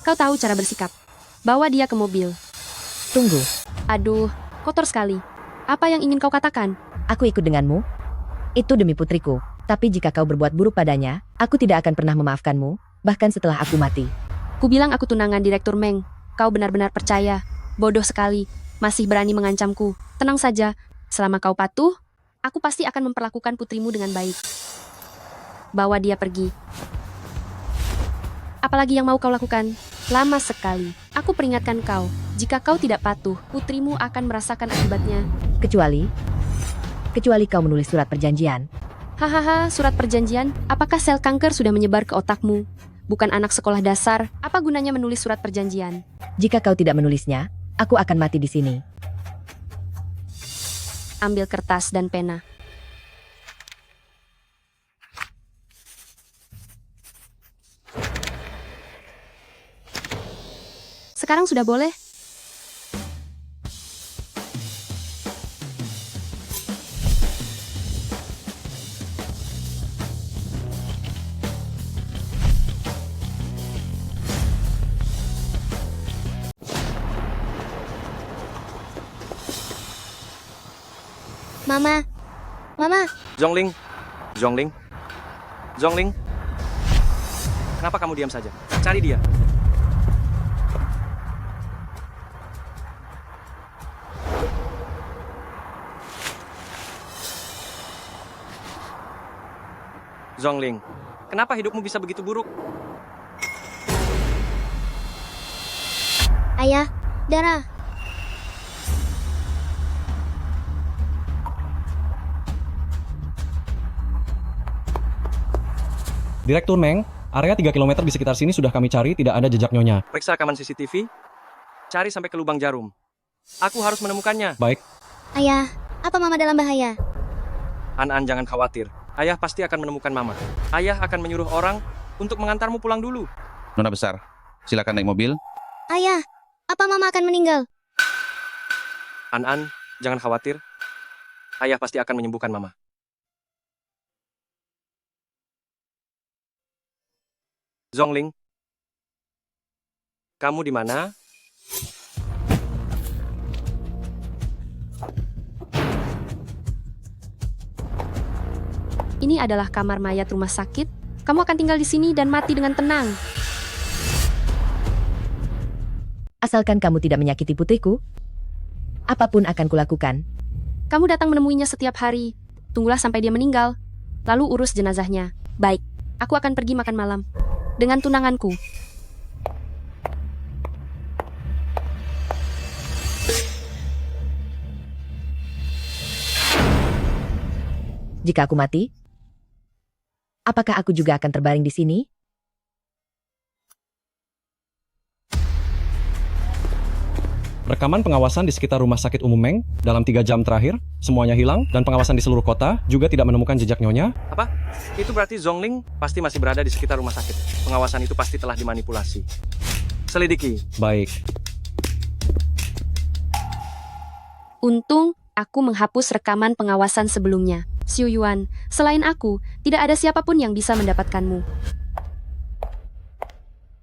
Kau tahu cara bersikap. Bawa dia ke mobil. Tunggu, Aduh, kotor sekali. Apa yang ingin kau katakan? aku ikut denganmu. Itu demi putriku. Tapi jika kau berbuat buruk padanya, aku tidak akan pernah memaafkanmu, bahkan setelah aku mati. Ku bilang aku tunangan Direktur Meng. Kau benar-benar percaya. Bodoh sekali. Masih berani mengancamku. Tenang saja. Selama kau patuh, aku pasti akan memperlakukan putrimu dengan baik. Bawa dia pergi. Apalagi yang mau kau lakukan? Lama sekali. Aku peringatkan kau. Jika kau tidak patuh, putrimu akan merasakan akibatnya. Kecuali kau menulis surat perjanjian. Hahaha, surat perjanjian? Apakah sel kanker sudah menyebar ke otakmu? Bukan anak sekolah dasar, apa gunanya menulis surat perjanjian? Jika kau tidak menulisnya, aku akan mati di sini. Ambil kertas dan pena. Sekarang sudah boleh? Mama. Zhongling. Kenapa kamu diam saja? Cari dia. Zhongling, kenapa hidupmu bisa begitu buruk? Ayah, darah. Direktur Meng, area 3 km di sekitar sini sudah kami cari, tidak ada jejak Nyonya. Periksa rekaman CCTV. Cari sampai ke lubang jarum. Aku harus menemukannya. Baik, Ayah, apa Mama dalam bahaya? An-An jangan khawatir. Ayah pasti akan menemukan Mama. Ayah akan menyuruh orang untuk mengantarmu pulang dulu. Nona besar, silakan naik mobil. Ayah, apa Mama akan meninggal? An-An, jangan khawatir. Ayah pasti akan menyembuhkan Mama. Zhongling, kamu di mana? Ini adalah kamar mayat rumah sakit. Kamu akan tinggal di sini dan mati dengan tenang. Asalkan kamu tidak menyakiti putriku, apapun akan kulakukan. Kamu datang menemuinya setiap hari. Tunggulah sampai dia meninggal, lalu urus jenazahnya. Baik, aku akan pergi makan malam dengan tunanganku. Jika aku mati, apakah aku juga akan terbaring di sini? Rekaman pengawasan di sekitar rumah sakit umum Meng dalam 3 jam terakhir, semuanya hilang dan pengawasan di seluruh kota juga tidak menemukan jejak Nyonya. Apa? Itu berarti Zhongling pasti masih berada di sekitar rumah sakit. Pengawasan itu pasti telah dimanipulasi. Selidiki. Baik. Untung, aku menghapus rekaman pengawasan sebelumnya. Xiu Yuan, selain aku, tidak ada siapapun yang bisa mendapatkanmu.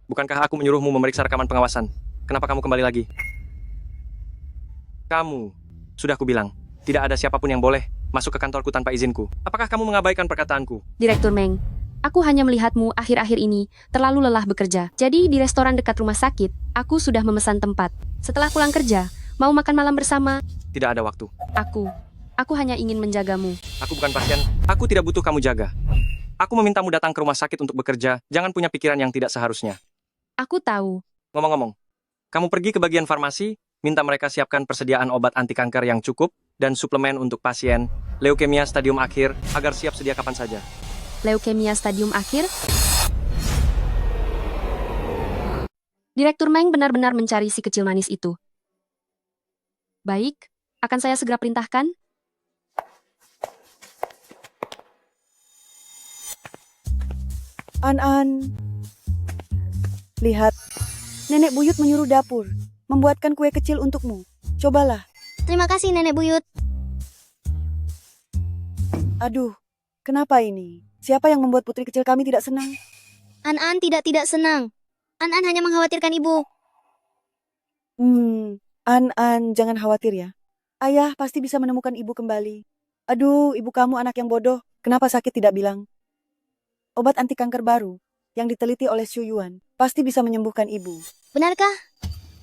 Bukankah aku menyuruhmu memeriksa rekaman pengawasan? Kenapa kamu kembali lagi? Kamu, sudah kubilang, tidak ada siapapun yang boleh masuk ke kantorku tanpa izinku. Apakah kamu mengabaikan perkataanku? Direktur Meng, aku hanya melihatmu akhir-akhir ini terlalu lelah bekerja. Jadi di restoran dekat rumah sakit, aku sudah memesan tempat. Setelah pulang kerja, mau makan malam bersama? Tidak ada waktu. Aku hanya ingin menjagamu. Aku bukan pasien, aku tidak butuh kamu jaga. Aku memintamu datang ke rumah sakit untuk bekerja, jangan punya pikiran yang tidak seharusnya. Aku tahu. Ngomong-ngomong, kamu pergi ke bagian farmasi, minta mereka siapkan persediaan obat anti kanker yang cukup dan suplemen untuk pasien leukemia stadium akhir agar siap sedia kapan saja. Leukemia stadium akhir? Direktur Meng benar-benar mencari si kecil manis itu. Baik, akan saya segera perintahkan. An-an. Lihat, Nenek Buyut menyuruh dapur membuatkan kue kecil untukmu. Cobalah. Terima kasih Nenek Buyut. Aduh, kenapa ini? Siapa yang membuat putri kecil kami tidak senang? An-an tidak senang. An-an hanya mengkhawatirkan ibu. An-an, jangan khawatir ya. Ayah pasti bisa menemukan ibu kembali. Aduh, ibu kamu anak yang bodoh. Kenapa sakit tidak bilang? Obat anti kanker baru yang diteliti oleh Xiu Yuan pasti bisa menyembuhkan ibu. Benarkah?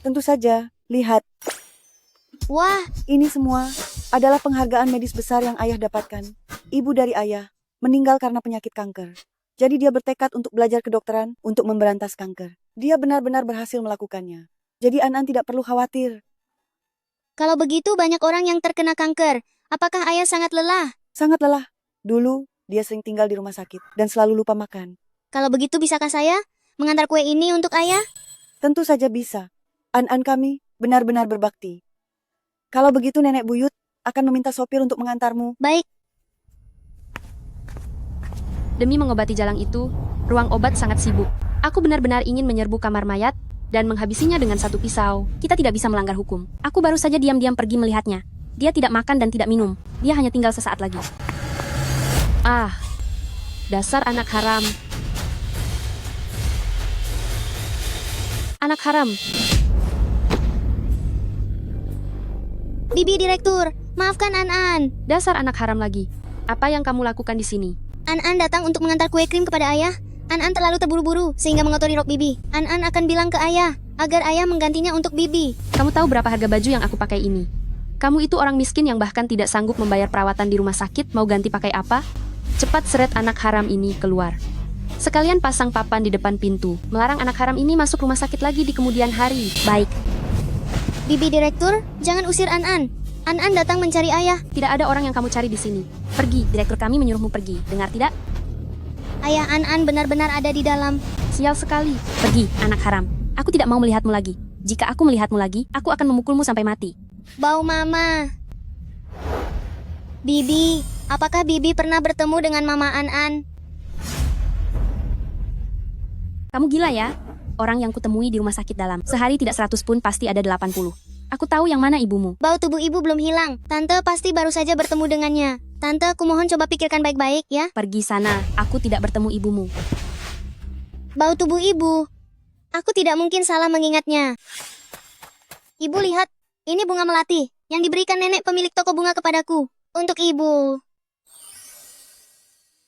Tentu saja. Lihat. Wah, ini semua adalah penghargaan medis besar yang ayah dapatkan. Ibu dari ayah meninggal karena penyakit kanker. Jadi dia bertekad untuk belajar kedokteran untuk memberantas kanker. Dia benar-benar berhasil melakukannya. Jadi An-an tidak perlu khawatir. Kalau begitu banyak orang yang terkena kanker. Apakah ayah sangat lelah? Sangat lelah. Dulu, dia sering tinggal di rumah sakit dan selalu lupa makan. Kalau begitu bisakah saya mengantar kue ini untuk ayah? Tentu saja bisa. An-an kami benar-benar berbakti. Kalau begitu Nenek Buyut akan meminta sopir untuk mengantarmu. Baik. Demi mengobati jalang itu, ruang obat sangat sibuk. Aku benar-benar ingin menyerbu kamar mayat dan menghabisinya dengan satu pisau. Kita tidak bisa melanggar hukum. Aku baru saja diam-diam pergi melihatnya. Dia tidak makan dan tidak minum. Dia hanya tinggal sesaat lagi. Ah, dasar anak haram. Anak haram. Bibi Direktur, maafkan An-an. Dasar anak haram lagi. Apa yang kamu lakukan di sini? An-an datang untuk mengantar kue krim kepada ayah. An-an terlalu terburu-buru sehingga mengotori rok Bibi. An-an akan bilang ke ayah agar ayah menggantinya untuk Bibi. Kamu tahu berapa harga baju yang aku pakai ini? Kamu itu orang miskin yang bahkan tidak sanggup membayar perawatan di rumah sakit, mau ganti pakai apa? Cepat seret anak haram ini keluar. Sekalian pasang papan di depan pintu, melarang anak haram ini masuk rumah sakit lagi di kemudian hari. Baik. Bibi Direktur, jangan usir An-an. An-an datang mencari ayah. Tidak ada orang yang kamu cari di sini. Pergi, direktur kami menyuruhmu pergi. Dengar tidak? Ayah An-an benar-benar ada di dalam. Sial sekali. Pergi, anak haram. Aku tidak mau melihatmu lagi. Jika aku melihatmu lagi, aku akan memukulmu sampai mati. Bau mama. Bibi, apakah Bibi pernah bertemu dengan Mama An-an? Kamu gila ya? Orang yang kutemui di rumah sakit dalam. Sehari tidak 100 pun pasti ada 80. Aku tahu yang mana ibumu. Bau tubuh ibu belum hilang. Tante pasti baru saja bertemu dengannya. Tante, kumohon coba pikirkan baik-baik ya. Pergi sana, aku tidak bertemu ibumu. Bau tubuh ibu. Aku tidak mungkin salah mengingatnya. Ibu lihat, ini bunga melati yang diberikan nenek pemilik toko bunga kepadaku. Untuk ibu.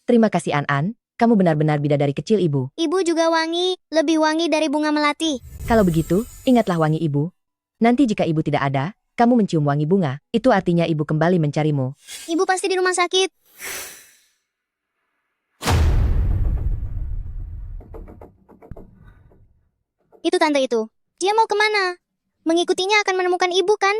Terima kasih An-An, kamu benar-benar bidadari kecil ibu. Ibu juga wangi, lebih wangi dari bunga melati. Kalau begitu, ingatlah wangi ibu. Nanti jika ibu tidak ada, kamu mencium wangi bunga. Itu artinya ibu kembali mencarimu. Ibu pasti di rumah sakit. Itu tante itu. Dia mau kemana? Mengikutinya akan menemukan ibu kan?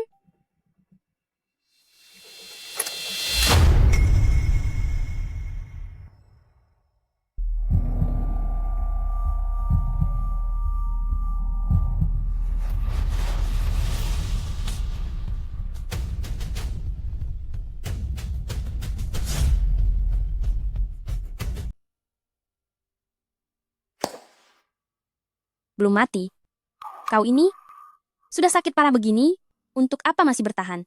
Belum mati. Kau ini sudah sakit parah begini, untuk apa masih bertahan?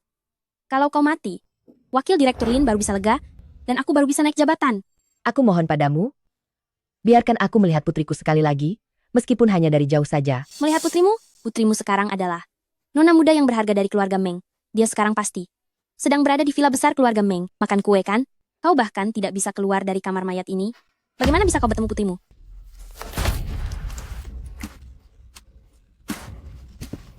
Kalau kau mati, wakil direktur Lin baru bisa lega, dan aku baru bisa naik jabatan. Aku mohon padamu, biarkan aku melihat putriku sekali lagi, meskipun hanya dari jauh saja. Melihat putrimu? Putrimu sekarang adalah nona muda yang berharga dari keluarga Meng. Dia sekarang pasti sedang berada di villa besar keluarga Meng, makan kue kan? Kau bahkan tidak bisa keluar dari kamar mayat ini. Bagaimana bisa kau bertemu putrimu?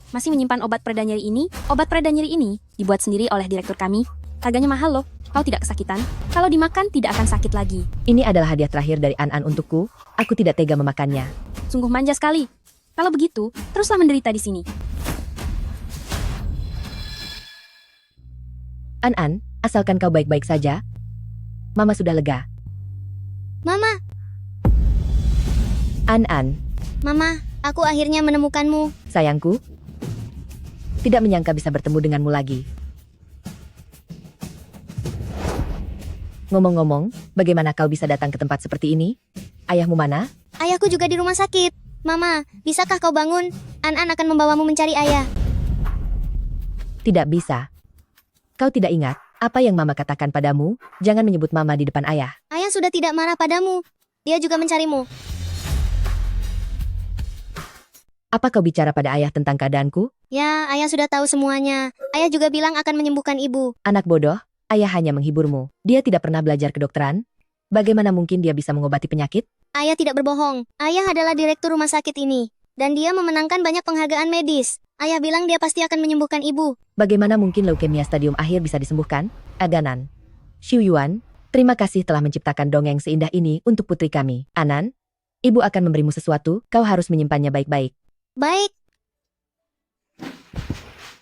Masih menyimpan obat pereda nyeri ini? Obat pereda nyeri ini dibuat sendiri oleh direktur kami. Harganya mahal loh. Kau tidak kesakitan? Kalau dimakan tidak akan sakit lagi. Ini adalah hadiah terakhir dari An-An untukku. Aku tidak tega memakannya. Sungguh manja sekali. Kalau begitu, teruslah menderita di sini. An-An, asalkan kau baik-baik saja. Mama sudah lega. Mama, An-An, Mama, aku akhirnya menemukanmu. sayangku. Tidak menyangka bisa bertemu denganmu lagi. Ngomong-ngomong, bagaimana kau bisa datang ke tempat seperti ini? Ayahmu mana? Ayahku juga di rumah sakit. Mama, bisakah kau bangun? An-An akan membawamu mencari ayah. Tidak bisa. Kau tidak ingat apa yang Mama katakan padamu? Jangan menyebut Mama di depan ayah. Ayah sudah tidak marah padamu. Dia juga mencarimu. Apa kau bicara pada ayah tentang keadaanku? Ya, ayah sudah tahu semuanya. Ayah juga bilang akan menyembuhkan ibu. Anak bodoh, ayah hanya menghiburmu. Dia tidak pernah belajar kedokteran. Bagaimana mungkin dia bisa mengobati penyakit? Ayah tidak berbohong. Ayah adalah direktur rumah sakit ini. Dan dia memenangkan banyak penghargaan medis. Ayah bilang dia pasti akan menyembuhkan ibu. Bagaimana mungkin leukemia stadium akhir bisa disembuhkan? Aganan. Xu Yuan, terima kasih telah menciptakan dongeng seindah ini untuk putri kami. Anan, ibu akan memberimu sesuatu, kau harus menyimpannya baik-baik. Baik.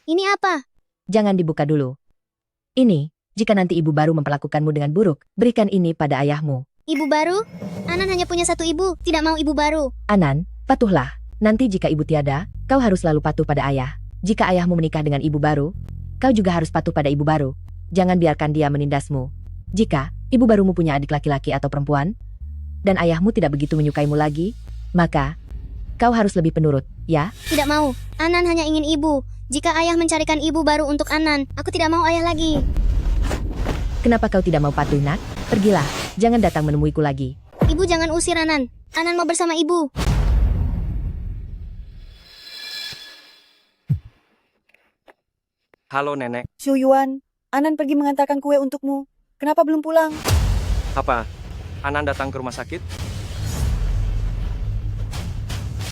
Ini apa? Jangan dibuka dulu. Ini, jika nanti ibu baru memperlakukanmu dengan buruk, berikan ini pada ayahmu. Ibu baru? Anan hanya punya satu ibu, tidak mau ibu baru. Anan, patuhlah. Nanti jika ibu tiada, kau harus selalu patuh pada ayah. Jika ayahmu menikah dengan ibu baru, kau juga harus patuh pada ibu baru. Jangan biarkan dia menindasmu. Jika ibu barumu punya adik laki-laki atau perempuan, dan ayahmu tidak begitu menyukaimu lagi, maka kau harus lebih penurut, ya? Tidak mau. Anan hanya ingin ibu. Jika ayah mencarikan ibu baru untuk Anan, aku tidak mau ayah lagi. Kenapa kau tidak mau patuh, nak? Pergilah, jangan datang menemuiku lagi. Ibu jangan usir Anan. Anan mau bersama ibu. Halo nenek, Xu Yuan, Anan pergi mengantarkan kue untukmu. Kenapa belum pulang? apa? Anan datang ke rumah sakit?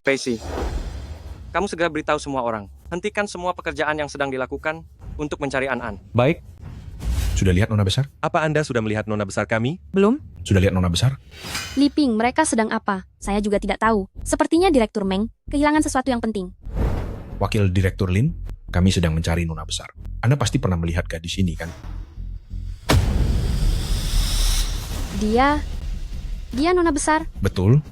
Pacey, kamu segera beritahu semua orang. Hentikan semua pekerjaan yang sedang dilakukan untuk mencari An-An. Baik, Sudah lihat Nona Besar? Apa Anda sudah melihat Nona Besar kami? Belum? Sudah lihat Nona Besar? Liping, mereka sedang apa? Saya juga tidak tahu. Sepertinya Direktur Meng kehilangan sesuatu yang penting. Wakil Direktur Lin, kami sedang mencari Nona Besar. Anda pasti pernah melihat gadis ini, kan? Dia Nona Besar. Betul.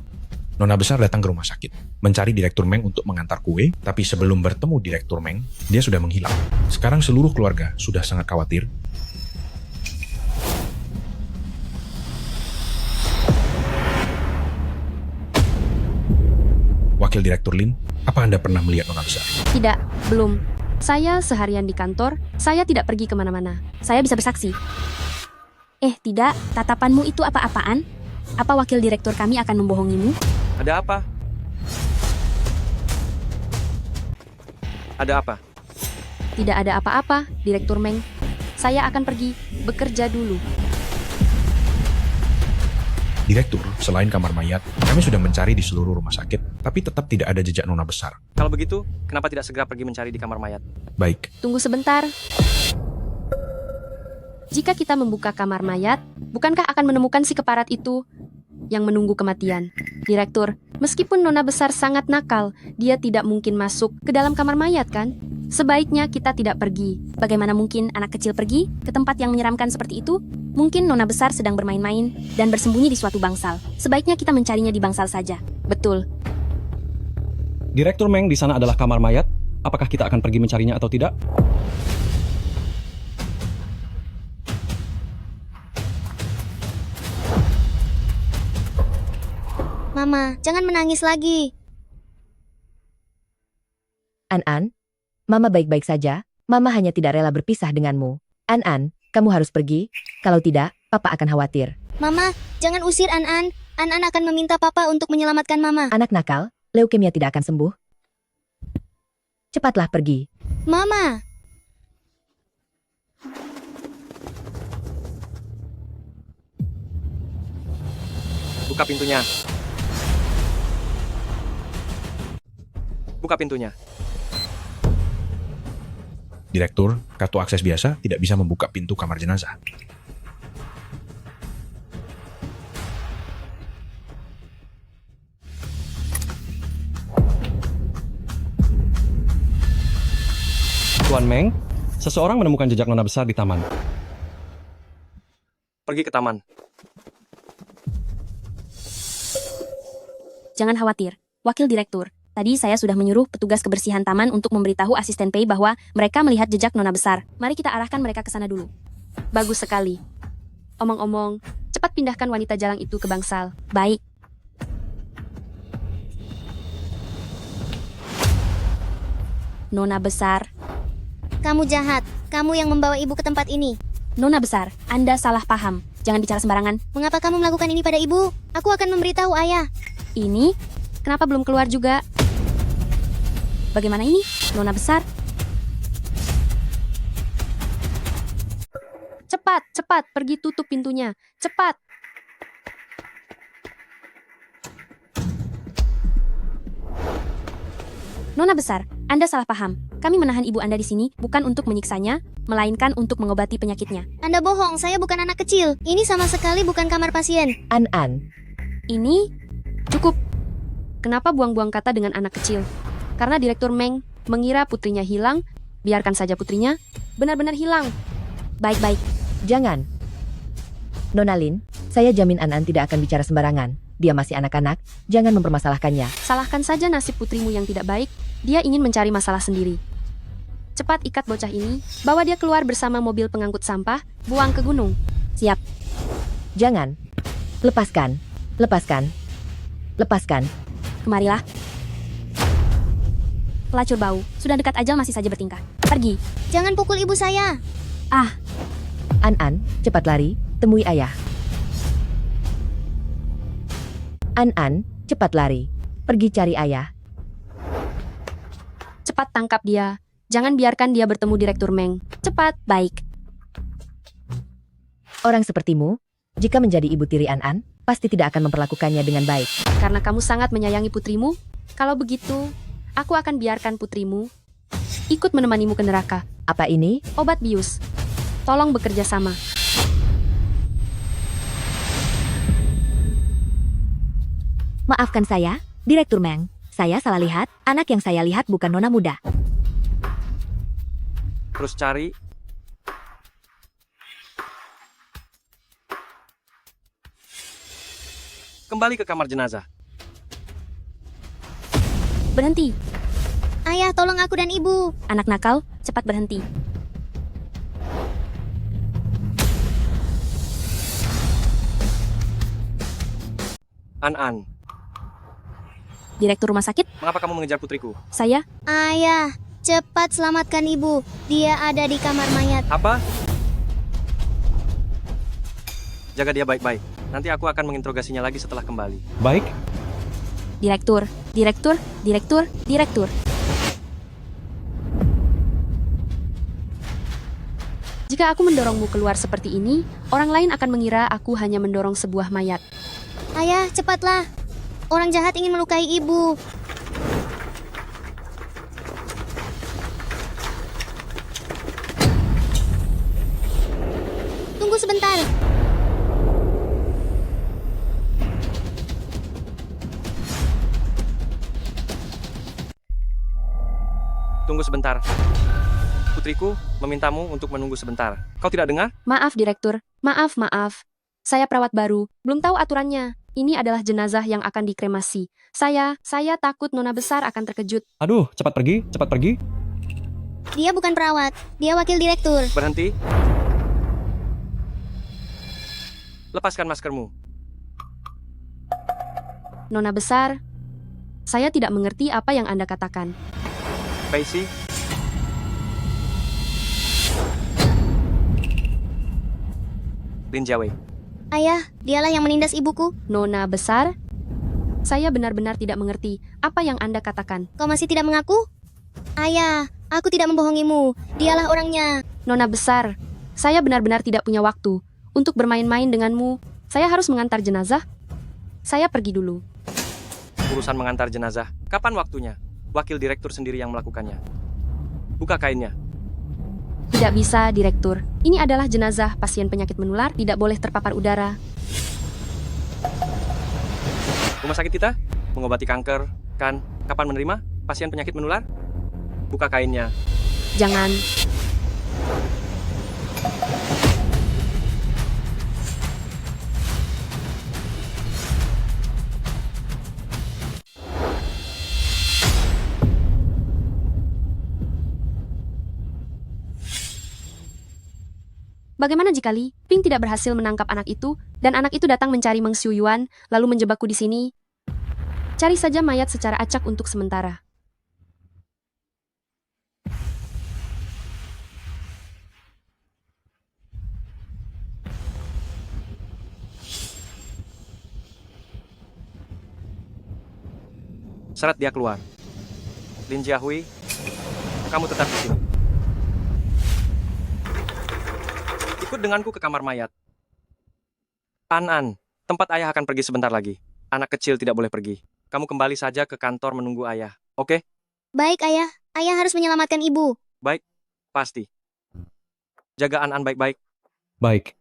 Nona Besar datang ke rumah sakit, mencari Direktur Meng untuk mengantar kue, tapi sebelum bertemu Direktur Meng, dia sudah menghilang. Sekarang seluruh keluarga sudah sangat khawatir. Wakil Direktur Lin, apa Anda pernah melihat Nona Besar? Tidak, belum. Saya seharian di kantor, saya tidak pergi kemana-mana. Saya bisa bersaksi. Tidak, tatapanmu itu apa-apaan? Apa wakil direktur kami akan membohongimu? Ada apa? Ada apa? Tidak ada apa-apa, Direktur Meng. Saya akan pergi bekerja dulu. Direktur, selain kamar mayat, kami sudah mencari di seluruh rumah sakit, tapi tetap tidak ada jejak Nona besar. Kalau begitu, kenapa tidak segera pergi mencari di kamar mayat? Baik, Tunggu sebentar. Jika kita membuka kamar mayat, bukankah akan menemukan si keparat itu yang menunggu kematian? Direktur, meskipun Nona besar sangat nakal, dia tidak mungkin masuk ke dalam kamar mayat kan? Sebaiknya kita tidak pergi. Bagaimana mungkin anak kecil pergi ke tempat yang menyeramkan seperti itu? Mungkin Nona besar sedang bermain-main dan bersembunyi di suatu bangsal. Sebaiknya kita mencarinya di bangsal saja. Betul. Direktur Meng, di sana adalah kamar mayat. Apakah kita akan pergi mencarinya atau tidak? Mama, jangan menangis lagi. An-An, Mama baik-baik saja. Mama hanya tidak rela berpisah denganmu. An-An, kamu harus pergi. Kalau tidak, Papa akan khawatir. Mama, jangan usir An-An. An-An akan meminta Papa untuk menyelamatkan Mama. Anak nakal, leukemia tidak akan sembuh. Cepatlah pergi. Mama! Buka pintunya. Buka pintunya. Direktur, kartu akses biasa tidak bisa membuka pintu kamar jenazah. Tuan Meng, seseorang menemukan jejak Nona besar di taman. Pergi ke taman. Jangan khawatir, Wakil Direktur. Tadi saya sudah menyuruh petugas kebersihan taman untuk memberitahu asisten Pei bahwa mereka melihat jejak Nona besar. Mari kita arahkan mereka ke sana dulu. Bagus sekali. Omong-omong, cepat pindahkan wanita jalang itu ke bangsal. Baik. Nona besar. Kamu jahat. Kamu yang membawa ibu ke tempat ini. Nona besar, Anda salah paham. Jangan bicara sembarangan. Mengapa kamu melakukan ini pada ibu? Aku akan memberitahu ayah. Ini? Kenapa belum keluar juga? Bagaimana ini, Nona besar? Cepat, cepat, pergi tutup pintunya. Cepat. Nona besar, Anda salah paham. Kami menahan ibu Anda di sini bukan untuk menyiksanya, melainkan untuk mengobati penyakitnya. Anda bohong, saya bukan anak kecil. Ini sama sekali bukan kamar pasien. An-An. Ini Cukup. Kenapa buang-buang kata dengan anak kecil? Karena Direktur Meng mengira putrinya hilang, biarkan saja putrinya benar-benar hilang. baik-baik. Jangan. Nona Lin, saya jamin An-An tidak akan bicara sembarangan. Dia masih anak-anak, jangan mempermasalahkannya. Salahkan saja nasib putrimu yang tidak baik, dia ingin mencari masalah sendiri. Cepat ikat bocah ini, bawa dia keluar bersama mobil pengangkut sampah, buang ke gunung. Siap. Jangan. Lepaskan. Lepaskan. Lepaskan. Kemarilah. Pelacur bau, sudah dekat ajal masih saja bertingkah. Pergi. Jangan pukul ibu saya. Ah, An-An, cepat lari, temui ayah. An-An, cepat lari, pergi cari ayah. Cepat tangkap dia. Jangan biarkan dia bertemu Direktur Meng. Cepat. baik. Orang sepertimu, jika menjadi ibu tiri An-An, pasti tidak akan memperlakukannya dengan baik. Karena kamu sangat menyayangi putrimu, kalau begitu, aku akan biarkan putrimu ikut menemanimu ke neraka. Apa ini? Obat bius. Tolong bekerja sama. Maafkan saya, Direktur Meng. Saya salah lihat, anak yang saya lihat bukan nona muda. Terus cari. Kembali ke kamar jenazah. Berhenti. Ayah, tolong aku dan ibu. Anak nakal, cepat berhenti. An-An, Direktur rumah sakit, mengapa kamu mengejar putriku? saya, Ayah, cepat selamatkan ibu. Dia ada di kamar mayat. Apa? Jaga dia baik-baik. Nanti aku akan menginterogasinya lagi setelah kembali. Baik, Direktur, Direktur, Direktur, Direktur. Jika aku mendorongmu keluar seperti ini, orang lain akan mengira aku hanya mendorong sebuah mayat. Ayah, cepatlah. Orang jahat ingin melukai ibu. Tunggu sebentar. Tunggu sebentar. Putriku memintamu untuk menunggu sebentar. Kau tidak dengar? Maaf, Direktur. Maaf. Saya perawat baru. Belum tahu aturannya. Ini adalah jenazah yang akan dikremasi. Saya takut Nona besar akan terkejut. Aduh, cepat pergi. Dia bukan perawat. Dia wakil direktur. Berhenti. Lepaskan maskermu. Nona besar, saya tidak mengerti apa yang Anda katakan. Paisy. Lin Jiawei. Ayah, dialah yang menindas ibuku. Nona besar, saya benar-benar tidak mengerti apa yang Anda katakan. Kau masih tidak mengaku? Ayah, aku tidak membohongimu. Dialah orangnya. Nona besar, saya benar-benar tidak punya waktu untuk bermain-main denganmu. Saya harus mengantar jenazah. Saya pergi dulu. Urusan mengantar jenazah. Kapan waktunya? Wakil direktur sendiri yang melakukannya. Buka kainnya. Tidak bisa, Direktur. Ini adalah jenazah pasien penyakit menular, tidak boleh terpapar udara. Rumah sakit kita mengobati kanker, kan? Kapan menerima pasien penyakit menular? Buka kainnya. Jangan. Bagaimana jika Li Ping tidak berhasil menangkap anak itu, dan anak itu datang mencari Meng Xiu Yuan, lalu menjebakku di sini? Cari saja mayat secara acak untuk sementara. Seret dia keluar. Lin Jiahui, kamu tetap di sini. Ikut denganku ke kamar mayat. An, tempat ayah akan pergi sebentar lagi. Anak kecil tidak boleh pergi. Kamu kembali saja ke kantor menunggu ayah, oke? Baik, Ayah. Ayah harus menyelamatkan ibu. Baik, pasti. Jaga An baik-baik. Baik.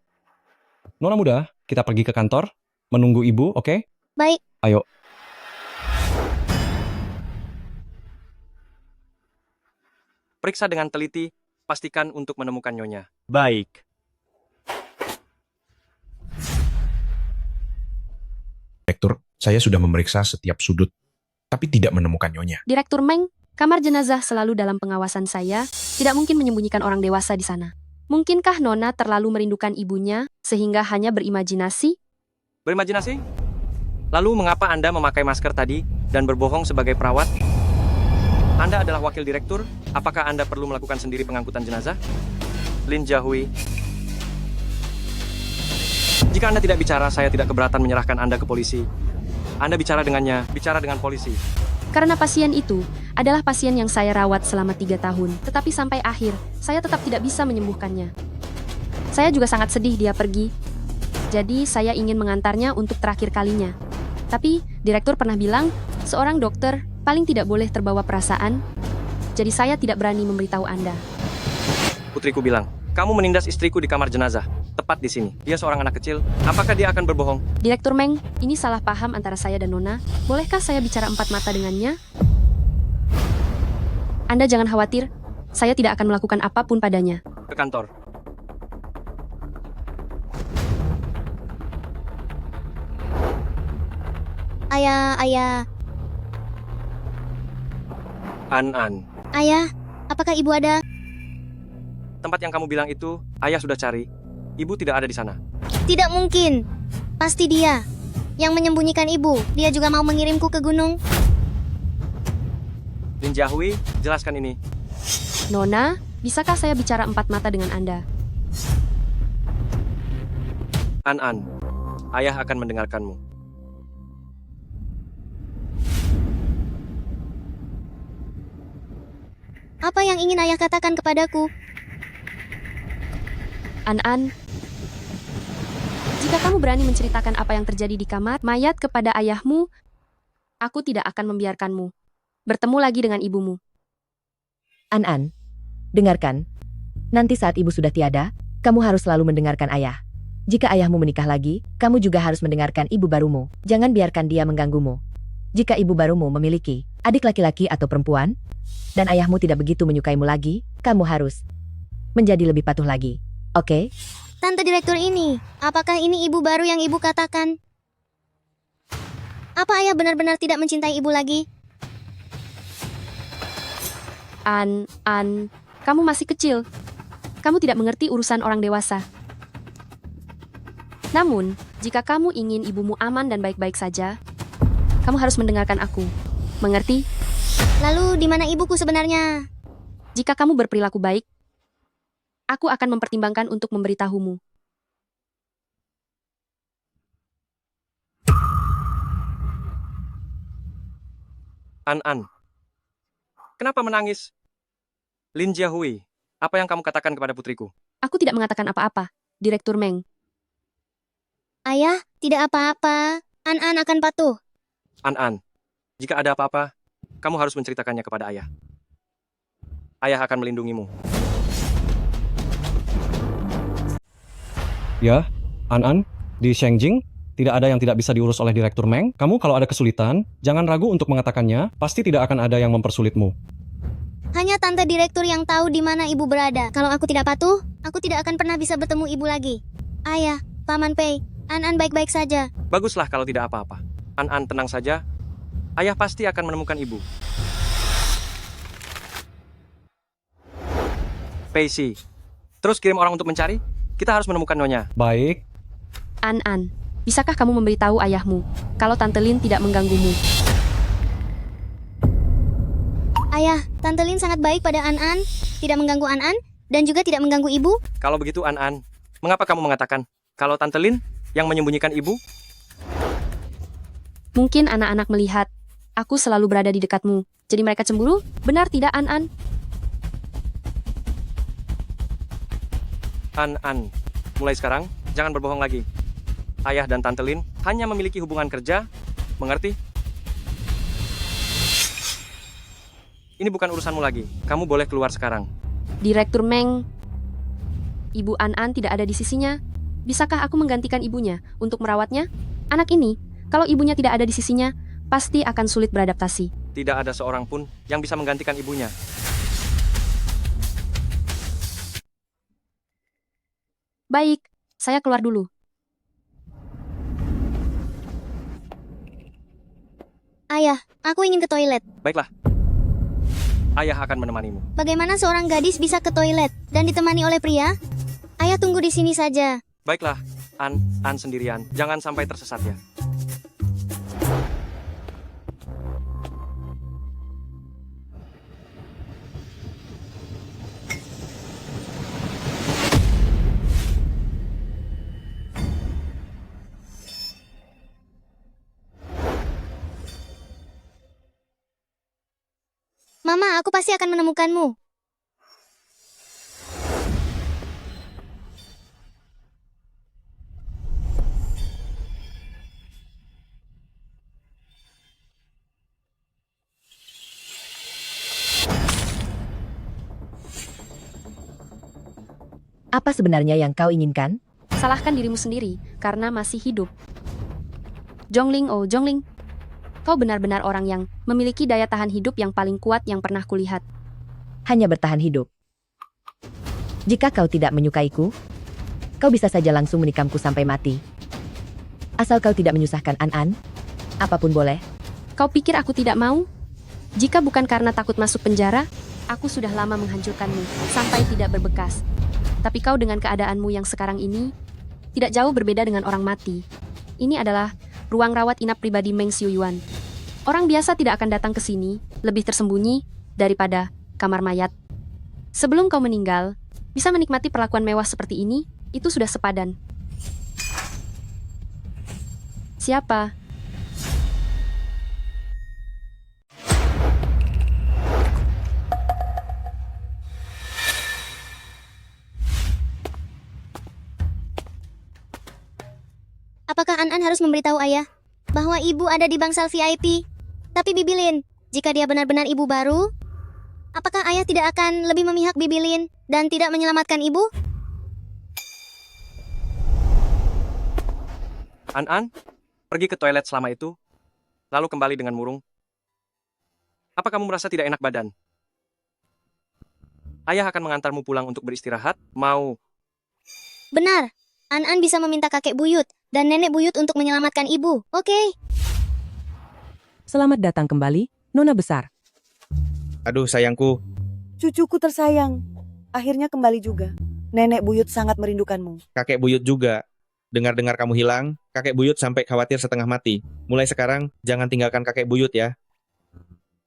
Nona muda, kita pergi ke kantor, menunggu ibu, oke? Baik. Ayo. Periksa dengan teliti, pastikan untuk menemukan nyonya. Baik. Direktur, saya sudah memeriksa setiap sudut, tapi tidak menemukan nyonya. Direktur Meng, kamar jenazah selalu dalam pengawasan saya, tidak mungkin menyembunyikan orang dewasa di sana. Mungkinkah Nona terlalu merindukan ibunya, sehingga hanya berimajinasi? Berimajinasi? Lalu mengapa Anda memakai masker tadi dan berbohong sebagai perawat? Anda adalah wakil direktur, apakah Anda perlu melakukan sendiri pengangkutan jenazah? Lin Jiahui. Jika Anda tidak bicara, saya tidak keberatan menyerahkan Anda ke polisi. Anda bicara dengannya, bicara dengan polisi. Karena pasien itu adalah pasien yang saya rawat selama 3 tahun, tetapi sampai akhir, saya tetap tidak bisa menyembuhkannya. Saya juga sangat sedih dia pergi. Jadi, saya ingin mengantarnya untuk terakhir kalinya. Tapi, direktur pernah bilang, seorang dokter paling tidak boleh terbawa perasaan. Jadi, saya tidak berani memberitahu Anda. Putriku bilang, kamu menindas istriku di kamar jenazah. Tepat di sini. Dia seorang anak kecil. Apakah dia akan berbohong? Direktur Meng, ini salah paham antara saya dan Nona. Bolehkah saya bicara 4 mata dengannya? Anda jangan khawatir. Saya tidak akan melakukan apapun padanya. Ke kantor. Ayah. An. Ayah, apakah ibu ada? Tempat yang kamu bilang itu, ayah sudah cari. Ibu tidak ada di sana. Tidak mungkin. Pasti dia yang menyembunyikan ibu. Dia juga mau mengirimku ke gunung. Lin Jiahui, jelaskan ini. Nona, bisakah saya bicara 4 mata dengan Anda? An, ayah akan mendengarkanmu. Apa yang ingin ayah katakan kepadaku? An, Jika kamu berani menceritakan apa yang terjadi di kamar mayat kepada ayahmu, aku tidak akan membiarkanmu bertemu lagi dengan ibumu. An-An, dengarkan. Nanti saat ibu sudah tiada, kamu harus selalu mendengarkan ayah. Jika ayahmu menikah lagi, kamu juga harus mendengarkan ibu barumu. Jangan biarkan dia mengganggumu. Jika ibu barumu memiliki adik laki-laki atau perempuan, dan ayahmu tidak begitu menyukaimu lagi, kamu harus menjadi lebih patuh lagi. Oke? Tante direktur ini, apakah ini ibu baru yang ibu katakan? Apa ayah benar-benar tidak mencintai ibu lagi? An, kamu masih kecil. Kamu tidak mengerti urusan orang dewasa. Namun, jika kamu ingin ibumu aman dan baik-baik saja, kamu harus mendengarkan aku. Mengerti? Lalu di mana ibuku sebenarnya? Jika kamu berperilaku baik, aku akan mempertimbangkan untuk memberitahumu. An, kenapa menangis? Lin Jiahui, apa yang kamu katakan kepada putriku? Aku tidak mengatakan apa-apa, Direktur Meng. Ayah, tidak apa-apa. An akan patuh. An, jika ada apa-apa, kamu harus menceritakannya kepada ayah. Ayah akan melindungimu. Ya, An, di Shengjing, tidak ada yang tidak bisa diurus oleh Direktur Meng. Kamu kalau ada kesulitan, jangan ragu untuk mengatakannya, pasti tidak akan ada yang mempersulitmu. Hanya tante direktur yang tahu di mana ibu berada. Kalau aku tidak patuh, aku tidak akan pernah bisa bertemu ibu lagi. Ayah, Paman Pei, An baik-baik saja. Baguslah kalau tidak apa-apa. An, tenang saja. Ayah pasti akan menemukan ibu. Pei Si, terus kirim orang untuk mencari? Kita harus menemukan Nyonya. Baik. An, bisakah kamu memberitahu ayahmu kalau Tante Lin tidak mengganggumu? Ayah, Tante Lin sangat baik pada An, tidak mengganggu An, dan juga tidak mengganggu ibu. Kalau begitu An, mengapa kamu mengatakan kalau Tante Lin yang menyembunyikan ibu? Mungkin anak-anak melihat aku selalu berada di dekatmu, jadi mereka cemburu? Benar tidak, An? An, mulai sekarang jangan berbohong lagi. Ayah dan Tante Lin hanya memiliki hubungan kerja, mengerti? Ini bukan urusanmu lagi. Kamu boleh keluar sekarang. Direktur Meng, Ibu An tidak ada di sisinya. Bisakah aku menggantikan ibunya untuk merawatnya? Anak ini, kalau ibunya tidak ada di sisinya, pasti akan sulit beradaptasi. Tidak ada seorang pun yang bisa menggantikan ibunya. Baik, saya keluar dulu. Ayah, aku ingin ke toilet. Baiklah. Ayah akan menemanimu. Bagaimana seorang gadis bisa ke toilet dan ditemani oleh pria? Ayah tunggu di sini saja. Baiklah, An sendirian. Jangan sampai tersesat ya. Mama, aku pasti akan menemukanmu. Apa sebenarnya yang kau inginkan? Salahkan dirimu sendiri karena masih hidup. Zhongling, kau benar-benar orang yang memiliki daya tahan hidup yang paling kuat yang pernah kulihat. Hanya bertahan hidup. Jika kau tidak menyukaiku, kau bisa saja langsung menikamku sampai mati. Asal kau tidak menyusahkan An, apapun boleh. Kau pikir aku tidak mau? Jika bukan karena takut masuk penjara, aku sudah lama menghancurkanmu sampai tidak berbekas. Tapi kau dengan keadaanmu yang sekarang ini, tidak jauh berbeda dengan orang mati. Ini adalah ruang rawat inap pribadi Meng Xiuyuan. Orang biasa tidak akan datang ke sini, lebih tersembunyi daripada kamar mayat. Sebelum kau meninggal, bisa menikmati perlakuan mewah seperti ini, itu sudah sepadan. Siapa? Apakah An-An harus memberitahu ayah bahwa ibu ada di bangsal VIP? Tapi Bibilin, jika dia benar-benar ibu baru, apakah ayah tidak akan lebih memihak Bibilin dan tidak menyelamatkan ibu? An-An, pergi ke toilet selama itu, lalu kembali dengan murung. Apa kamu merasa tidak enak badan? Ayah akan mengantarmu pulang untuk beristirahat. Mau? Benar, An-An bisa meminta kakek buyut dan nenek buyut untuk menyelamatkan ibu. Oke. Selamat datang kembali, Nona Besar. Aduh sayangku, Cucuku tersayang. Akhirnya kembali juga. Nenek buyut sangat merindukanmu. kakek buyut juga. Dengar-dengar kamu hilang, kakek buyut sampai khawatir setengah mati. Mulai sekarang, jangan tinggalkan kakek buyut ya.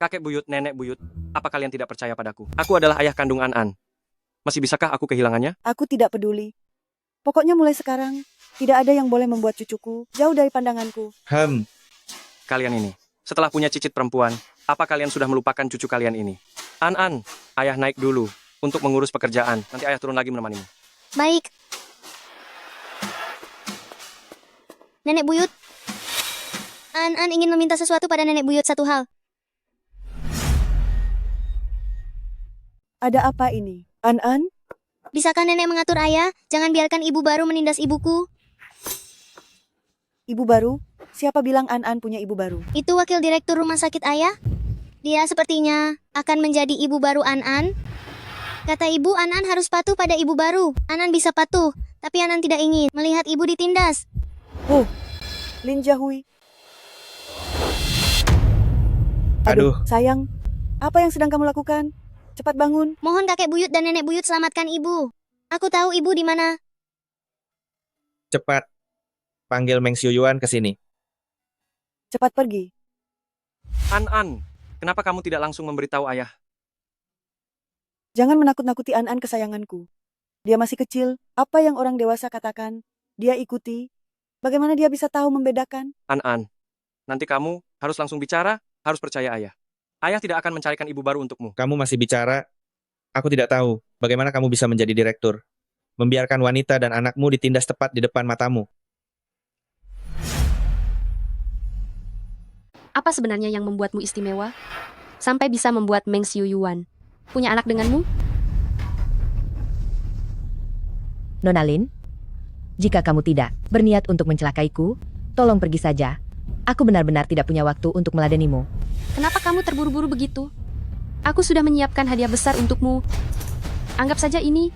Kakek buyut, nenek buyut, apa kalian tidak percaya padaku? Aku adalah ayah kandung An-An. Masih bisakah aku kehilangannya? Aku tidak peduli. Pokoknya mulai sekarang, tidak ada yang boleh membuat cucuku jauh dari pandanganku. Kalian ini, setelah punya cicit perempuan, apa kalian sudah melupakan cucu kalian ini? An-An, ayah naik dulu untuk mengurus pekerjaan. Nanti ayah turun lagi menemanimu. Baik. Nenek buyut. An-An ingin meminta sesuatu pada nenek buyut satu hal. Ada apa ini? An-An? Bisakah nenek mengatur ayah? Jangan biarkan ibu baru menindas ibuku. Ibu baru? Siapa bilang An-An punya ibu baru? Itu wakil direktur rumah sakit ayah. Dia sepertinya akan menjadi ibu baru An-An. Kata ibu, An-An harus patuh pada ibu baru. An-An bisa patuh, tapi An-An tidak ingin melihat ibu ditindas. Oh, Lin Jahui. Aduh. Sayang, apa yang sedang kamu lakukan? Cepat bangun. Mohon kakek buyut dan nenek buyut selamatkan ibu. Aku tahu ibu di mana. Cepat. Panggil Meng Xiuyuan ke sini. Cepat pergi. An-An, kenapa kamu tidak langsung memberitahu ayah? Jangan menakut-nakuti An-An kesayanganku. Dia masih kecil. Apa yang orang dewasa katakan, dia ikuti. Bagaimana dia bisa tahu membedakan? An-An, nanti kamu harus langsung bicara, harus percaya ayah. Ayah tidak akan mencarikan ibu baru untukmu. Kamu masih bicara. Aku tidak tahu bagaimana kamu bisa menjadi direktur. Membiarkan wanita dan anakmu ditindas tepat di depan matamu. Apa sebenarnya yang membuatmu istimewa? Sampai bisa membuat Meng Xiuyuan punya anak denganmu? Nona Lin, jika kamu tidak berniat untuk mencelakaiku, tolong pergi saja. Aku benar-benar tidak punya waktu untuk meladenimu. Kenapa kamu terburu-buru begitu? Aku sudah menyiapkan hadiah besar untukmu. Anggap saja ini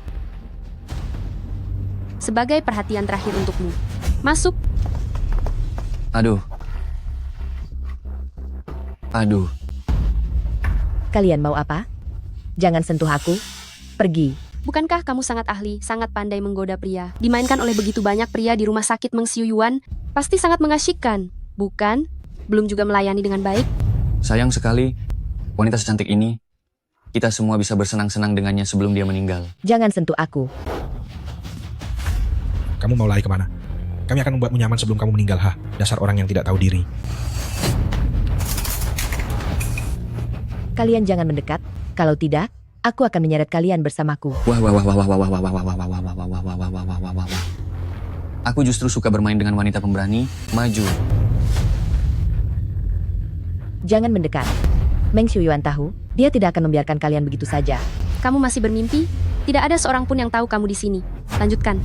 sebagai perhatian terakhir untukmu. Masuk. Aduh. Kalian mau apa? Jangan sentuh aku. Pergi. Bukankah kamu sangat ahli, sangat pandai menggoda pria? Dimainkan oleh begitu banyak pria di rumah sakit Meng Xiuyuan, pasti sangat mengasyikkan, bukan? Belum juga melayani dengan baik? Sayang sekali, wanita secantik ini, kita semua bisa bersenang-senang dengannya sebelum dia meninggal. Jangan sentuh aku. Kamu mau lari kemana? Kami akan membuatmu nyaman sebelum kamu meninggal, dasar orang yang tidak tahu diri. Kalian jangan mendekat. Kalau tidak, aku akan menyeret kalian bersamaku. Aku justru suka bermain dengan wanita pemberani. Maju. Jangan mendekat. Meng Xiuyuan tahu, dia tidak akan membiarkan kalian begitu saja. Kamu masih bermimpi? Tidak ada seorang pun yang tahu kamu di sini. Lanjutkan.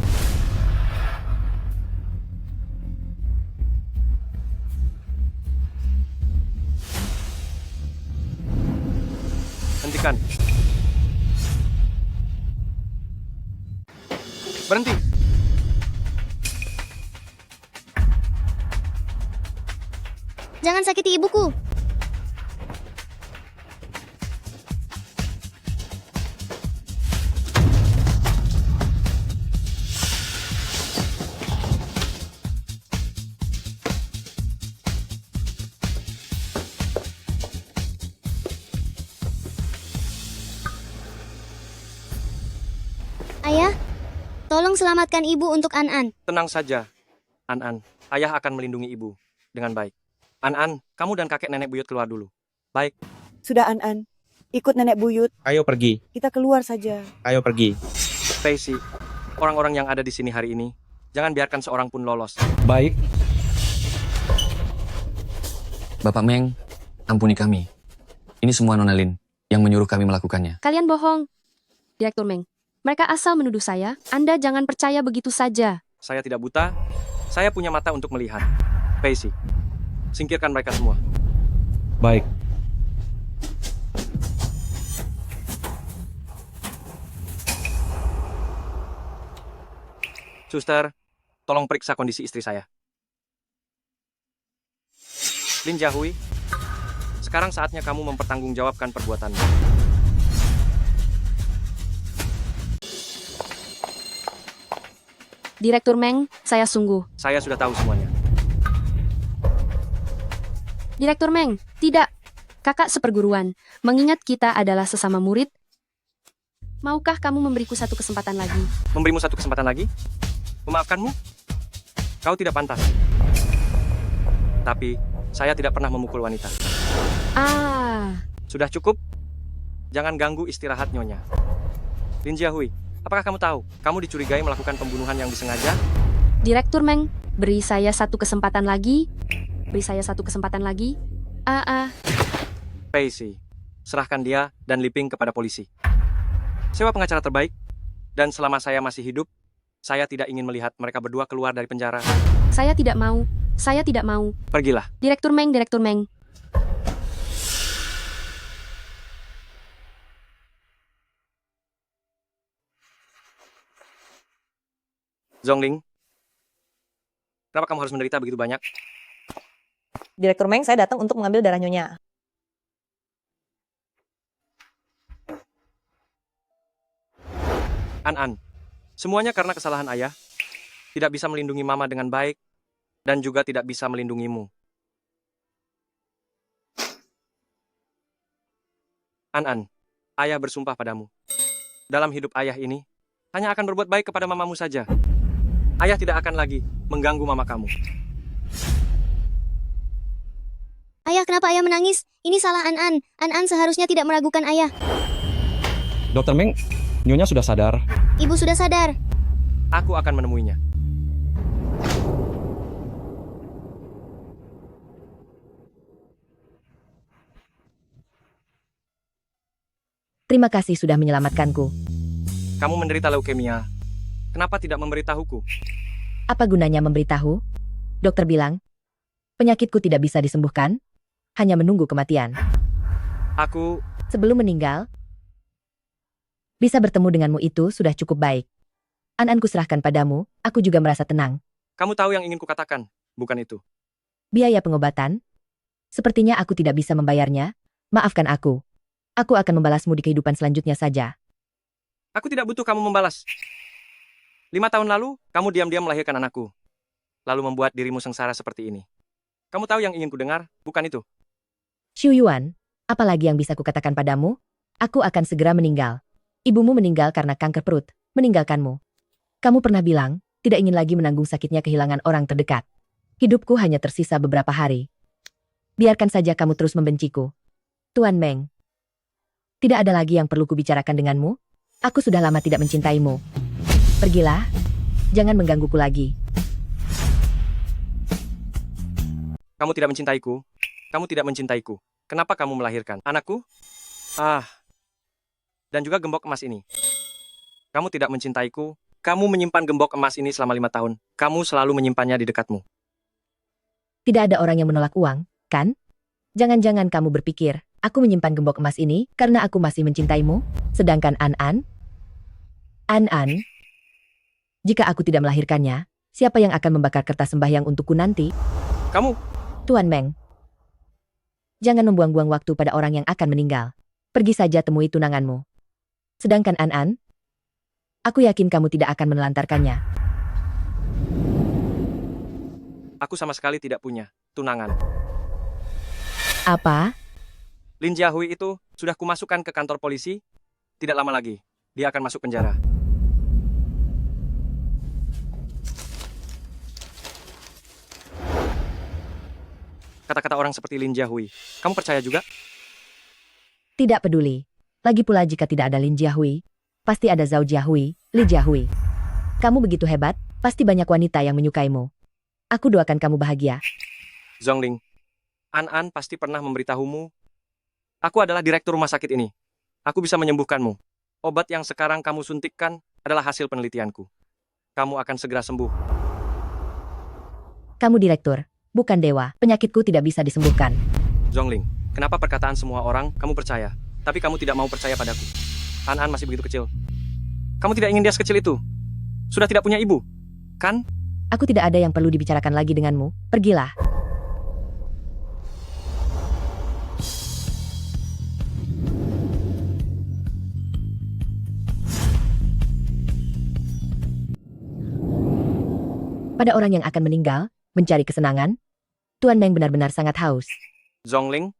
Hentikan. Berhenti. Jangan sakiti ibuku. Ayah, tolong selamatkan ibu untuk An-An. Tenang saja, An-An. Ayah akan melindungi ibu dengan baik. An-An, kamu dan kakek nenek buyut keluar dulu. Baik. Sudah An-An, ikut nenek buyut. Ayo pergi. Kita keluar saja. Ayo pergi. Stacy, orang-orang yang ada di sini hari ini Jangan biarkan seorang pun lolos. Baik, Bapak Meng, ampuni kami. Ini semua Nona Lin yang menyuruh kami melakukannya. Kalian bohong. Direktur Meng, mereka asal menuduh saya. Anda jangan percaya begitu saja. Saya tidak buta. Saya punya mata untuk melihat. Pacey, singkirkan mereka semua. baik. Suster, tolong periksa kondisi istri saya. Lin Jiahui, sekarang saatnya kamu mempertanggungjawabkan perbuatanmu. Direktur Meng, saya sungguh. Saya sudah tahu semuanya. Direktur Meng, tidak. Kakak seperguruan, mengingat kita adalah sesama murid. Maukah kamu memberiku satu kesempatan lagi? Memberimu satu kesempatan lagi? Memaafkanmu? Kau tidak pantas. Tapi, saya tidak pernah memukul wanita. Sudah cukup? Jangan ganggu istirahat Nyonya. Lin Jiahui, apakah kamu tahu? Kamu dicurigai melakukan pembunuhan yang disengaja? Direktur Meng, beri saya satu kesempatan lagi. Beri saya satu kesempatan lagi. Pacey, serahkan dia dan Liping kepada polisi. Sewa pengacara terbaik. Dan selama saya masih hidup, saya tidak ingin melihat mereka berdua keluar dari penjara. Saya tidak mau. Saya tidak mau. Pergilah. Direktur Meng, Direktur Meng. Zhongling, kenapa kamu harus menderita begitu banyak? Direktur Meng, saya datang untuk mengambil darah Nyonya. An, semuanya karena kesalahan ayah. Tidak bisa melindungi mama dengan baik, dan juga tidak bisa melindungimu. An, ayah bersumpah padamu. Dalam hidup ayah ini, hanya akan berbuat baik kepada mamamu saja. Ayah tidak akan lagi mengganggu mama kamu. Ayah, kenapa ayah menangis? Ini salah An. An seharusnya tidak meragukan ayah. Dokter Meng, Nyonya sudah sadar. Ibu sudah sadar. Aku akan menemuinya. Terima kasih sudah menyelamatkanku. Kamu menderita leukemia. Kenapa tidak memberitahuku? Apa gunanya memberitahu? Dokter bilang, penyakitku tidak bisa disembuhkan, hanya menunggu kematian. Aku... Sebelum meninggal, bisa bertemu denganmu itu sudah cukup baik. An-An serahkan padamu, aku juga merasa tenang. Kamu tahu yang ingin kukatakan, bukan itu? Biaya pengobatan? Sepertinya aku tidak bisa membayarnya. Maafkan aku. Aku akan membalasmu di kehidupan selanjutnya saja. Aku tidak butuh kamu membalas. 5 tahun lalu, kamu diam-diam melahirkan anakku. Lalu membuat dirimu sengsara seperti ini. Kamu tahu yang ingin kudengar, bukan itu? Xu Yuan, apalagi yang bisa kukatakan padamu? Aku akan segera meninggal. Ibumu meninggal karena kanker perut, meninggalkanmu. Kamu pernah bilang, tidak ingin lagi menanggung sakitnya kehilangan orang terdekat. Hidupku hanya tersisa beberapa hari. Biarkan saja kamu terus membenciku. Tuan Meng. Tidak ada lagi yang perlu kubicarakan denganmu. Aku sudah lama tidak mencintaimu. Pergilah. Jangan menggangguku lagi. Kamu tidak mencintaiku. Kamu tidak mencintaiku. Kenapa kamu melahirkan anakku? Dan juga gembok emas ini. Kamu tidak mencintaiku. Kamu menyimpan gembok emas ini selama 5 tahun. Kamu selalu menyimpannya di dekatmu. Tidak ada orang yang menolak uang, kan? Jangan-jangan kamu berpikir, aku menyimpan gembok emas ini karena aku masih mencintaimu, sedangkan An-An, jika aku tidak melahirkannya, siapa yang akan membakar kertas sembahyang untukku nanti? Kamu? Tuan Meng. Jangan membuang-buang waktu pada orang yang akan meninggal. Pergi saja temui tunanganmu. Sedangkan An-An, aku yakin kamu tidak akan menelantarkannya. Aku sama sekali tidak punya tunangan. Apa? Lin Jiahui itu sudah kumasukkan ke kantor polisi. Tidak lama lagi, dia akan masuk penjara. Kata-kata orang seperti Lin Jiahui, kamu percaya juga? Tidak peduli. Lagi pula jika tidak ada Lin Jiahui, pasti ada Zhao Jiahui, Li Jiahui. Kamu begitu hebat, Pasti banyak wanita yang menyukaimu. Aku doakan kamu bahagia. Zhongling, An pasti pernah memberitahumu. Aku adalah direktur rumah sakit ini. Aku bisa menyembuhkanmu. Obat yang sekarang kamu suntikkan adalah hasil penelitianku. Kamu akan segera sembuh. Kamu direktur, bukan dewa. Penyakitku tidak bisa disembuhkan. Zhongling, kenapa perkataan semua orang kamu percaya, tapi kamu tidak mau percaya padaku? An masih begitu kecil. Kamu tidak ingin dia sekecil itu. Sudah tidak punya ibu, kan? Aku tidak ada yang perlu dibicarakan lagi denganmu. Pergilah. Pada orang yang akan meninggal, mencari kesenangan, Tuan Meng benar-benar sangat haus. Zhongling,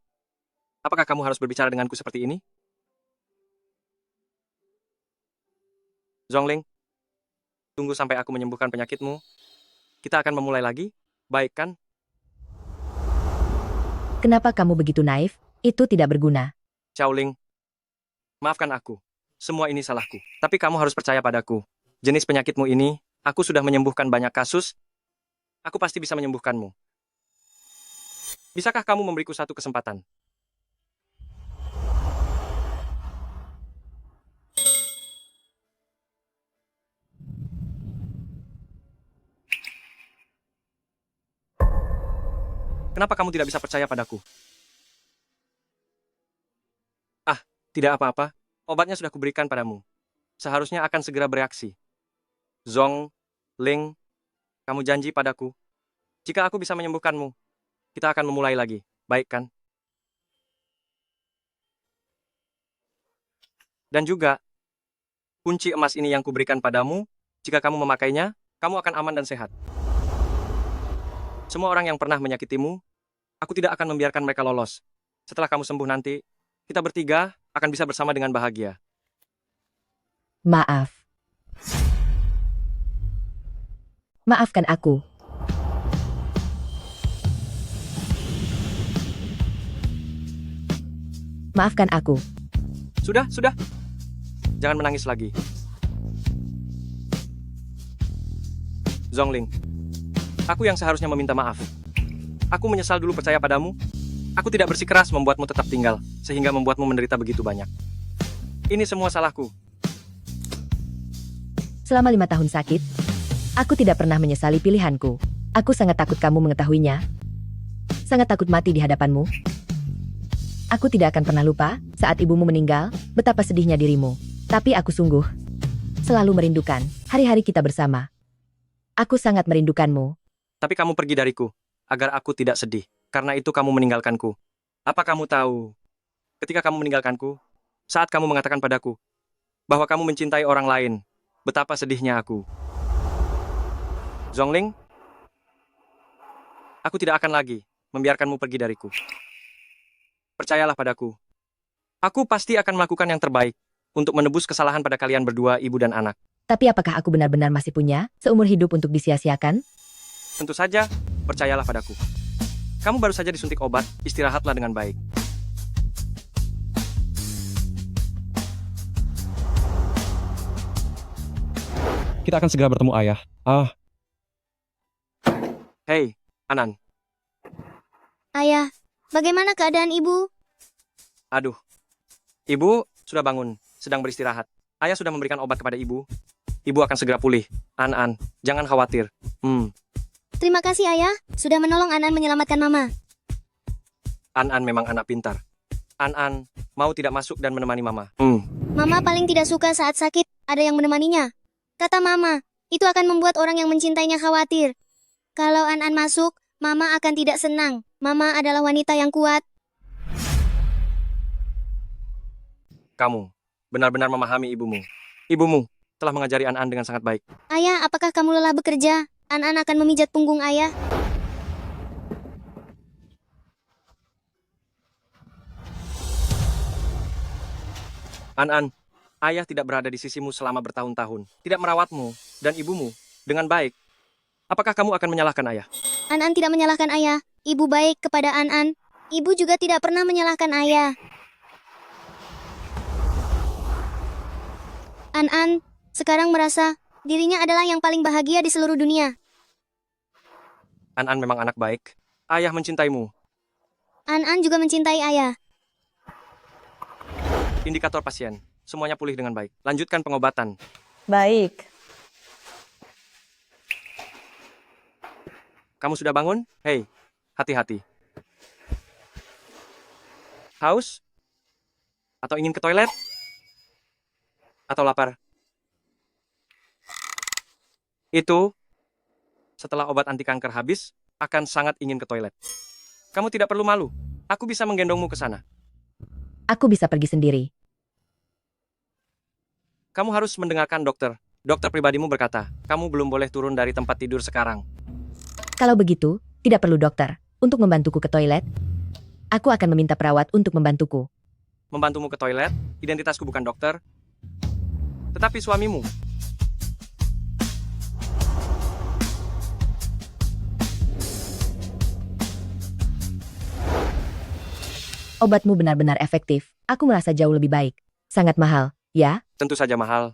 apakah kamu harus berbicara denganku seperti ini? Zhongling, tunggu sampai aku menyembuhkan penyakitmu. Kita akan memulai lagi, baik kan? Kenapa kamu begitu naif? Itu tidak berguna. Xiaoling, maafkan aku. Semua ini salahku. Tapi kamu harus percaya padaku. Jenis penyakitmu ini, aku sudah menyembuhkan banyak kasus. Aku pasti bisa menyembuhkanmu. Bisakah kamu memberiku satu kesempatan? Kenapa kamu tidak bisa percaya padaku? Ah, tidak apa-apa. Obatnya sudah kuberikan padamu. Seharusnya akan segera bereaksi. Zhongling, kamu janji padaku. Jika aku bisa menyembuhkanmu, kita akan memulai lagi. Baik kan? Dan juga, kunci emas ini yang kuberikan padamu, jika kamu memakainya, kamu akan aman dan sehat. Semua orang yang pernah menyakitimu, aku tidak akan membiarkan mereka lolos. Setelah kamu sembuh nanti, kita bertiga akan bisa bersama dengan bahagia. Maaf. Maafkan aku. Maafkan aku. Sudah. Jangan menangis lagi. Zhongling, aku yang seharusnya meminta maaf. Aku menyesal dulu percaya padamu. Aku tidak bersikeras membuatmu tetap tinggal, sehingga membuatmu menderita begitu banyak. Ini semua salahku. Selama 5 tahun sakit, aku tidak pernah menyesali pilihanku. Aku sangat takut kamu mengetahuinya. Sangat takut mati di hadapanmu. Aku tidak akan pernah lupa saat ibumu meninggal, betapa sedihnya dirimu. Tapi aku sungguh selalu merindukan hari-hari kita bersama. Aku sangat merindukanmu. Tapi kamu pergi dariku, agar aku tidak sedih. Karena itu kamu meninggalkanku. Apa kamu tahu, ketika kamu meninggalkanku, saat kamu mengatakan padaku, bahwa kamu mencintai orang lain, betapa sedihnya aku. Zhongling, aku tidak akan lagi membiarkanmu pergi dariku. Percayalah padaku. Aku pasti akan melakukan yang terbaik untuk menebus kesalahan pada kalian berdua, ibu dan anak. Tapi apakah aku benar-benar masih punya seumur hidup untuk disia-siakan? Tentu saja, percayalah padaku. Kamu baru saja disuntik obat, istirahatlah dengan baik. Kita akan segera bertemu, Ayah. Hei, Anan. Ayah, bagaimana keadaan ibu? Aduh, ibu sudah bangun, sedang beristirahat. Ayah sudah memberikan obat kepada ibu. Ibu akan segera pulih. An, jangan khawatir. Terima kasih ayah, sudah menolong An menyelamatkan mama. An memang anak pintar. An mau tidak masuk dan menemani mama. Mama paling tidak suka saat sakit, ada yang menemaninya. Kata mama, itu akan membuat orang yang mencintainya khawatir. Kalau An masuk, mama akan tidak senang. Mama adalah wanita yang kuat. Kamu benar-benar memahami ibumu. Ibumu telah mengajari An dengan sangat baik. Ayah, apakah kamu lelah bekerja? An akan memijat punggung ayah. An, ayah tidak berada di sisimu selama bertahun-tahun. Tidak merawatmu dan ibumu dengan baik. Apakah kamu akan menyalahkan ayah? An tidak menyalahkan ayah. Ibu baik kepada An. Ibu juga tidak pernah menyalahkan ayah. An sekarang merasa Dirinya adalah yang paling bahagia di seluruh dunia. An-An memang anak baik. Ayah mencintaimu. An-An juga mencintai ayah. Indikator pasien. Semuanya pulih dengan baik. Lanjutkan pengobatan. Baik. Kamu sudah bangun? Hei, hati-hati. Haus? Atau ingin ke toilet? Atau lapar? Itu, setelah obat anti kanker habis, akan sangat ingin ke toilet. Kamu tidak perlu malu. Aku bisa menggendongmu ke sana. Aku bisa pergi sendiri. Kamu harus mendengarkan dokter. Dokter pribadimu berkata, kamu belum boleh turun dari tempat tidur sekarang. Kalau begitu, tidak perlu dokter. Untuk membantuku ke toilet, aku akan meminta perawat untuk membantuku. Membantumu ke toilet, identitasku bukan dokter, tetapi suamimu. Obatmu benar-benar efektif. Aku merasa jauh lebih baik. Sangat mahal, ya? Tentu saja mahal.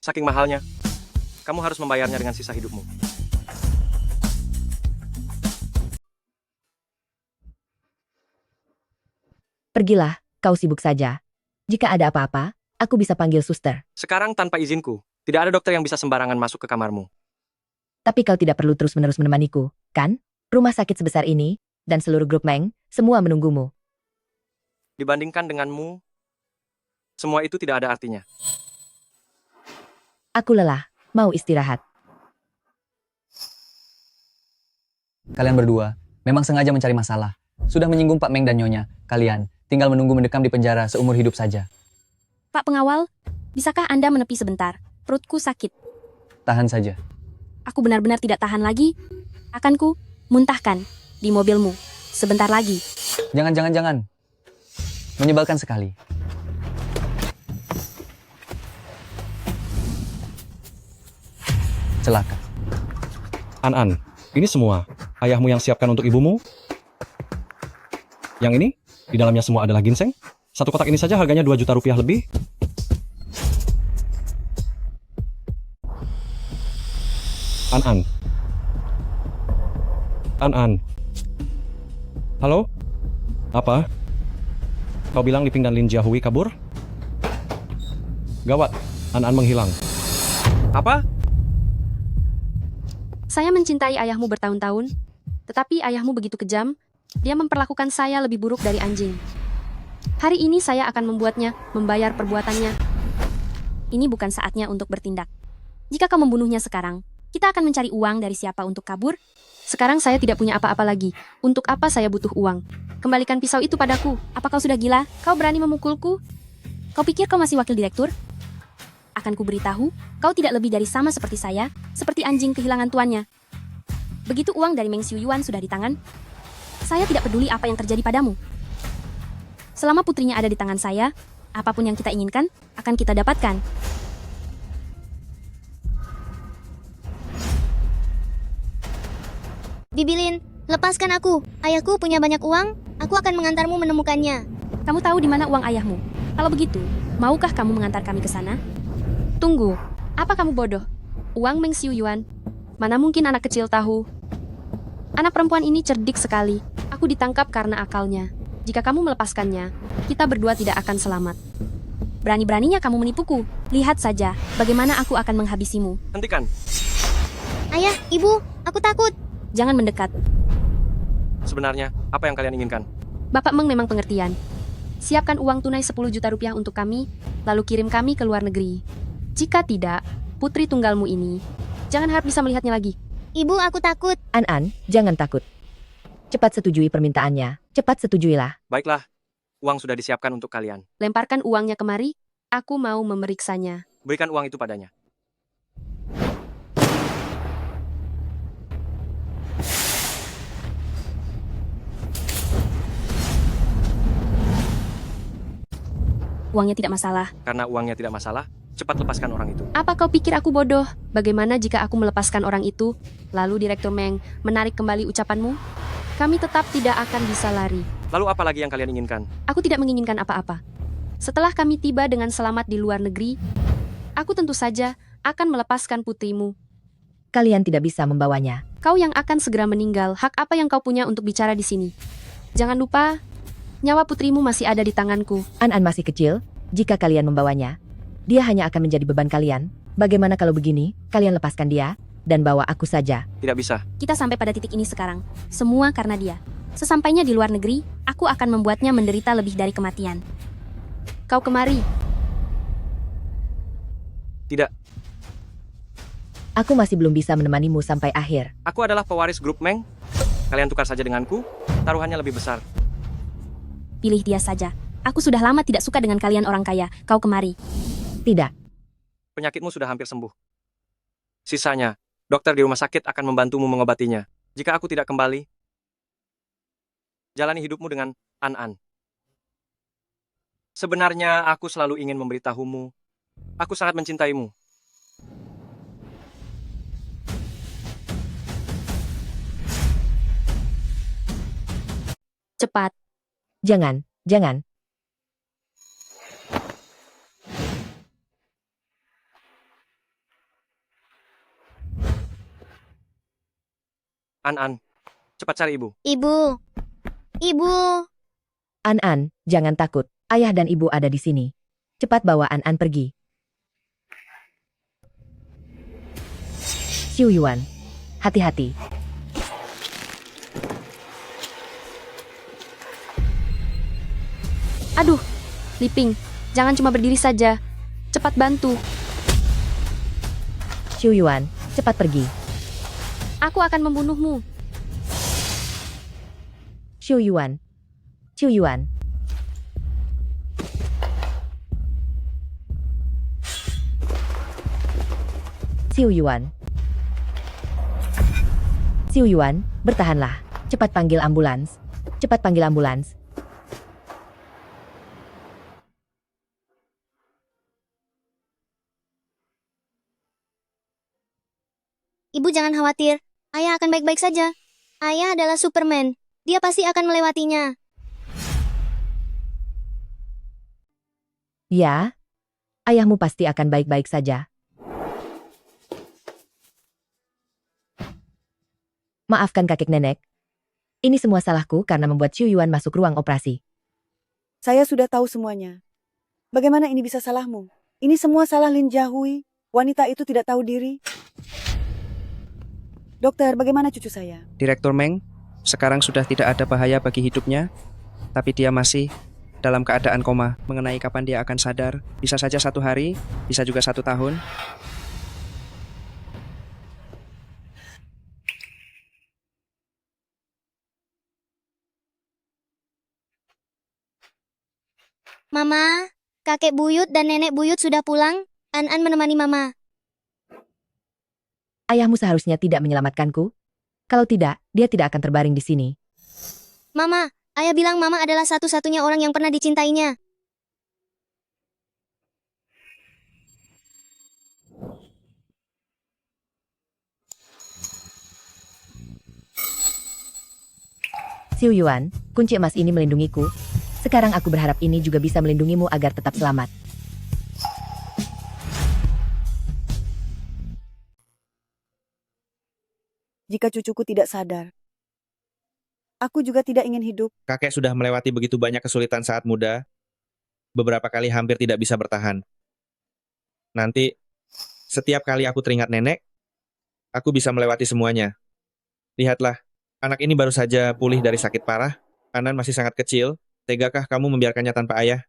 Saking mahalnya, kamu harus membayarnya dengan sisa hidupmu. Pergilah, kau sibuk saja. Jika ada apa-apa, aku bisa panggil suster. Sekarang tanpa izinku, tidak ada dokter yang bisa sembarangan masuk ke kamarmu. Tapi kau tidak perlu terus-menerus menemaniku, kan? Rumah sakit sebesar ini, dan seluruh grup Meng, semua menunggumu. Dibandingkan denganmu, semua itu tidak ada artinya. Aku lelah, mau istirahat. Kalian berdua memang sengaja mencari masalah. Sudah menyinggung Pak Meng dan Nyonya. Kalian tinggal menunggu mendekam di penjara seumur hidup saja. Pak Pengawal, bisakah Anda menepi sebentar? Perutku sakit. Tahan saja. Aku benar-benar tidak tahan lagi. Akan ku muntahkan di mobilmu sebentar lagi. Jangan. Menyebalkan sekali. Celaka. An-An, ini semua ayahmu yang siapkan untuk ibumu? Yang ini? Di dalamnya semua adalah ginseng? Satu kotak ini saja harganya 2 juta rupiah lebih? An-An. An-An. Halo? Apa? Kau bilang Liping dan Lin Jiahui kabur? Gawat, An-An menghilang. Apa? Saya mencintai ayahmu bertahun-tahun, tetapi ayahmu begitu kejam, dia memperlakukan saya lebih buruk dari anjing. Hari ini saya akan membuatnya membayar perbuatannya. Ini bukan saatnya untuk bertindak. Jika kau membunuhnya sekarang, kita akan mencari uang dari siapa untuk kabur? Sekarang saya tidak punya apa-apa lagi. Untuk apa saya butuh uang? Kembalikan pisau itu padaku. Apa kau sudah gila? Kau berani memukulku? Kau pikir kau masih wakil direktur? Akan ku beritahu, kau tidak lebih dari sama seperti saya, seperti anjing kehilangan tuannya. Begitu uang dari Meng Xiu Yuan sudah di tangan, saya tidak peduli apa yang terjadi padamu. Selama putrinya ada di tangan saya, apapun yang kita inginkan, akan kita dapatkan. Bibi Lin, lepaskan aku. Ayahku punya banyak uang, aku akan mengantarmu menemukannya. Kamu tahu di mana uang ayahmu? Kalau begitu, maukah kamu mengantar kami ke sana? Tunggu, apa kamu bodoh? Uang Meng Xiu Yuan? Mana mungkin anak kecil tahu? Anak perempuan ini cerdik sekali. Aku ditangkap karena akalnya. Jika kamu melepaskannya, kita berdua tidak akan selamat. Berani-beraninya kamu menipuku. Lihat saja bagaimana aku akan menghabisimu. Hentikan. Ayah, ibu, aku takut. Jangan mendekat. Sebenarnya, apa yang kalian inginkan? Bapak Meng memang pengertian. Siapkan uang tunai 10 juta rupiah untuk kami, lalu kirim kami ke luar negeri. Jika tidak, putri tunggalmu ini, jangan harap bisa melihatnya lagi. Ibu, aku takut. An-An, jangan takut. Cepat setujui permintaannya. Cepat setujuilah. Baiklah, uang sudah disiapkan untuk kalian. Lemparkan uangnya kemari, aku mau memeriksanya. Berikan uang itu padanya. Uangnya tidak masalah. Karena uangnya tidak masalah, cepat lepaskan orang itu. Apa kau pikir aku bodoh? Bagaimana jika aku melepaskan orang itu, lalu Direktur Meng menarik kembali ucapanmu? Kami tetap tidak akan bisa lari. Lalu apa lagi yang kalian inginkan? Aku tidak menginginkan apa-apa. Setelah kami tiba dengan selamat di luar negeri, aku tentu saja akan melepaskan putrimu. Kalian tidak bisa membawanya. Kau yang akan segera meninggal, hak apa yang kau punya untuk bicara di sini? Jangan lupa, nyawa putrimu masih ada di tanganku. An masih kecil, jika kalian membawanya, dia hanya akan menjadi beban kalian. Bagaimana kalau begini, kalian lepaskan dia, dan bawa aku saja. Tidak bisa. Kita sampai pada titik ini sekarang. Semua karena dia. Sesampainya di luar negeri, aku akan membuatnya menderita lebih dari kematian. Kau kemari. Tidak. Aku masih belum bisa menemanimu sampai akhir. Aku adalah pewaris grup Meng. Kalian tukar saja denganku, taruhannya lebih besar. Pilih dia saja. Aku sudah lama tidak suka dengan kalian orang kaya. Kau kemari. Tidak. Penyakitmu sudah hampir sembuh. Sisanya, dokter di rumah sakit akan membantumu mengobatinya. Jika aku tidak kembali, jalani hidupmu dengan An. Sebenarnya aku selalu ingin memberitahumu. Aku sangat mencintaimu. Cepat. Jangan. An, cepat cari ibu. Ibu. An, jangan takut. Ayah dan ibu ada di sini. Cepat bawa An pergi. Xiu Yuan, hati-hati. Aduh, Liping, jangan cuma berdiri saja. Cepat bantu. Xiu Yuan, cepat pergi. Aku akan membunuhmu. Xiu Yuan. Xiu Yuan. Xiu Yuan. Xiu Yuan, bertahanlah. Cepat panggil ambulans. Cepat panggil ambulans. Ibu jangan khawatir. Ayah akan baik-baik saja. Ayah adalah Superman. Dia pasti akan melewatinya. Ya, ayahmu pasti akan baik-baik saja. Maafkan kakek nenek. Ini semua salahku karena membuat Xiu Yuan masuk ruang operasi. Saya sudah tahu semuanya. Bagaimana ini bisa salahmu? Ini semua salah Lin Jiahui. Wanita itu tidak tahu diri. Dokter, bagaimana cucu saya? Direktur Meng, sekarang sudah tidak ada bahaya bagi hidupnya, tapi dia masih dalam keadaan koma. Mengenai kapan dia akan sadar, bisa saja 1 hari, bisa juga 1 tahun. Mama, kakek buyut dan nenek buyut sudah pulang. An menemani mama. Ayahmu seharusnya tidak menyelamatkanku. Kalau tidak, dia tidak akan terbaring di sini. Mama, ayah bilang mama adalah satu-satunya orang yang pernah dicintainya. Xiu Yuan, kunci emas ini melindungiku. Sekarang aku berharap ini juga bisa melindungimu agar tetap selamat. Jika cucuku tidak sadar, aku juga tidak ingin hidup. Kakek sudah melewati begitu banyak kesulitan saat muda. Beberapa kali hampir tidak bisa bertahan. Nanti, setiap kali aku teringat nenek, aku bisa melewati semuanya. Lihatlah, anak ini baru saja pulih dari sakit parah. Anan masih sangat kecil. Tegakah kamu membiarkannya tanpa ayah?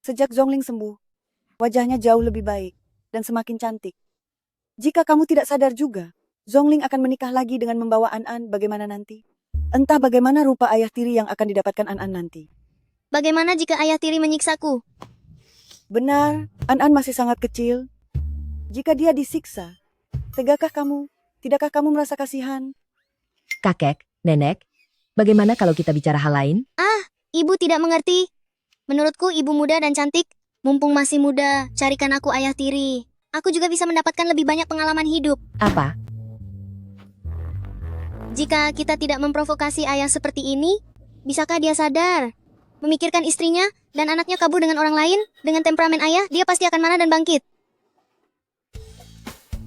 Sejak Zhongling sembuh, wajahnya jauh lebih baik dan semakin cantik. Jika kamu tidak sadar juga, Zhongling akan menikah lagi dengan membawa An bagaimana nanti? Entah bagaimana rupa ayah tiri yang akan didapatkan An nanti. Bagaimana jika ayah tiri menyiksaku? Benar, An masih sangat kecil. Jika dia disiksa, tegakkah kamu? Tidakkah kamu merasa kasihan? Kakek, nenek, bagaimana kalau kita bicara hal lain? Ibu tidak mengerti. Menurutku ibu muda dan cantik. Mumpung masih muda, carikan aku ayah tiri. Aku juga bisa mendapatkan lebih banyak pengalaman hidup. Apa? Jika kita tidak memprovokasi ayah seperti ini, bisakah dia sadar? Memikirkan istrinya dan anaknya kabur dengan orang lain, dengan temperamen ayah, dia pasti akan marah dan bangkit.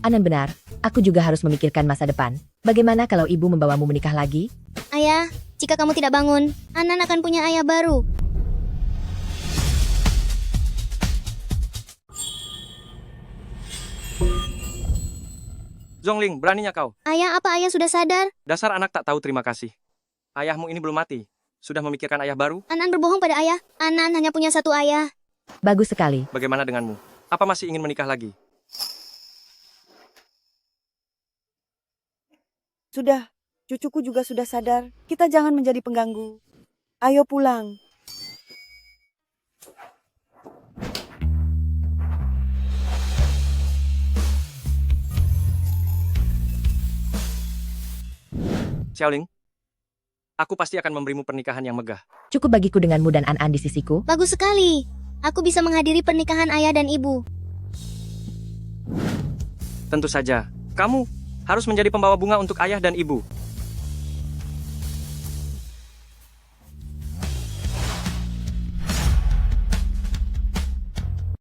Anan benar, aku juga harus memikirkan masa depan. Bagaimana kalau ibu membawamu menikah lagi? Ayah, jika kamu tidak bangun, Anan akan punya ayah baru. Zhongling, beraninya kau. Ayah, apa ayah sudah sadar? Dasar anak tak tahu terima kasih. Ayahmu ini belum mati. Sudah memikirkan ayah baru? Anan berbohong pada ayah. Anan hanya punya satu ayah. Bagus sekali. Bagaimana denganmu? Apa masih ingin menikah lagi? Sudah, cucuku juga sudah sadar. Kita jangan menjadi pengganggu. Ayo pulang. Xiaoling, aku pasti akan memberimu pernikahan yang megah. Cukup bagiku denganmu dan An di sisiku. Bagus sekali. Aku bisa menghadiri pernikahan ayah dan ibu. Tentu saja, kamu harus menjadi pembawa bunga untuk ayah dan ibu.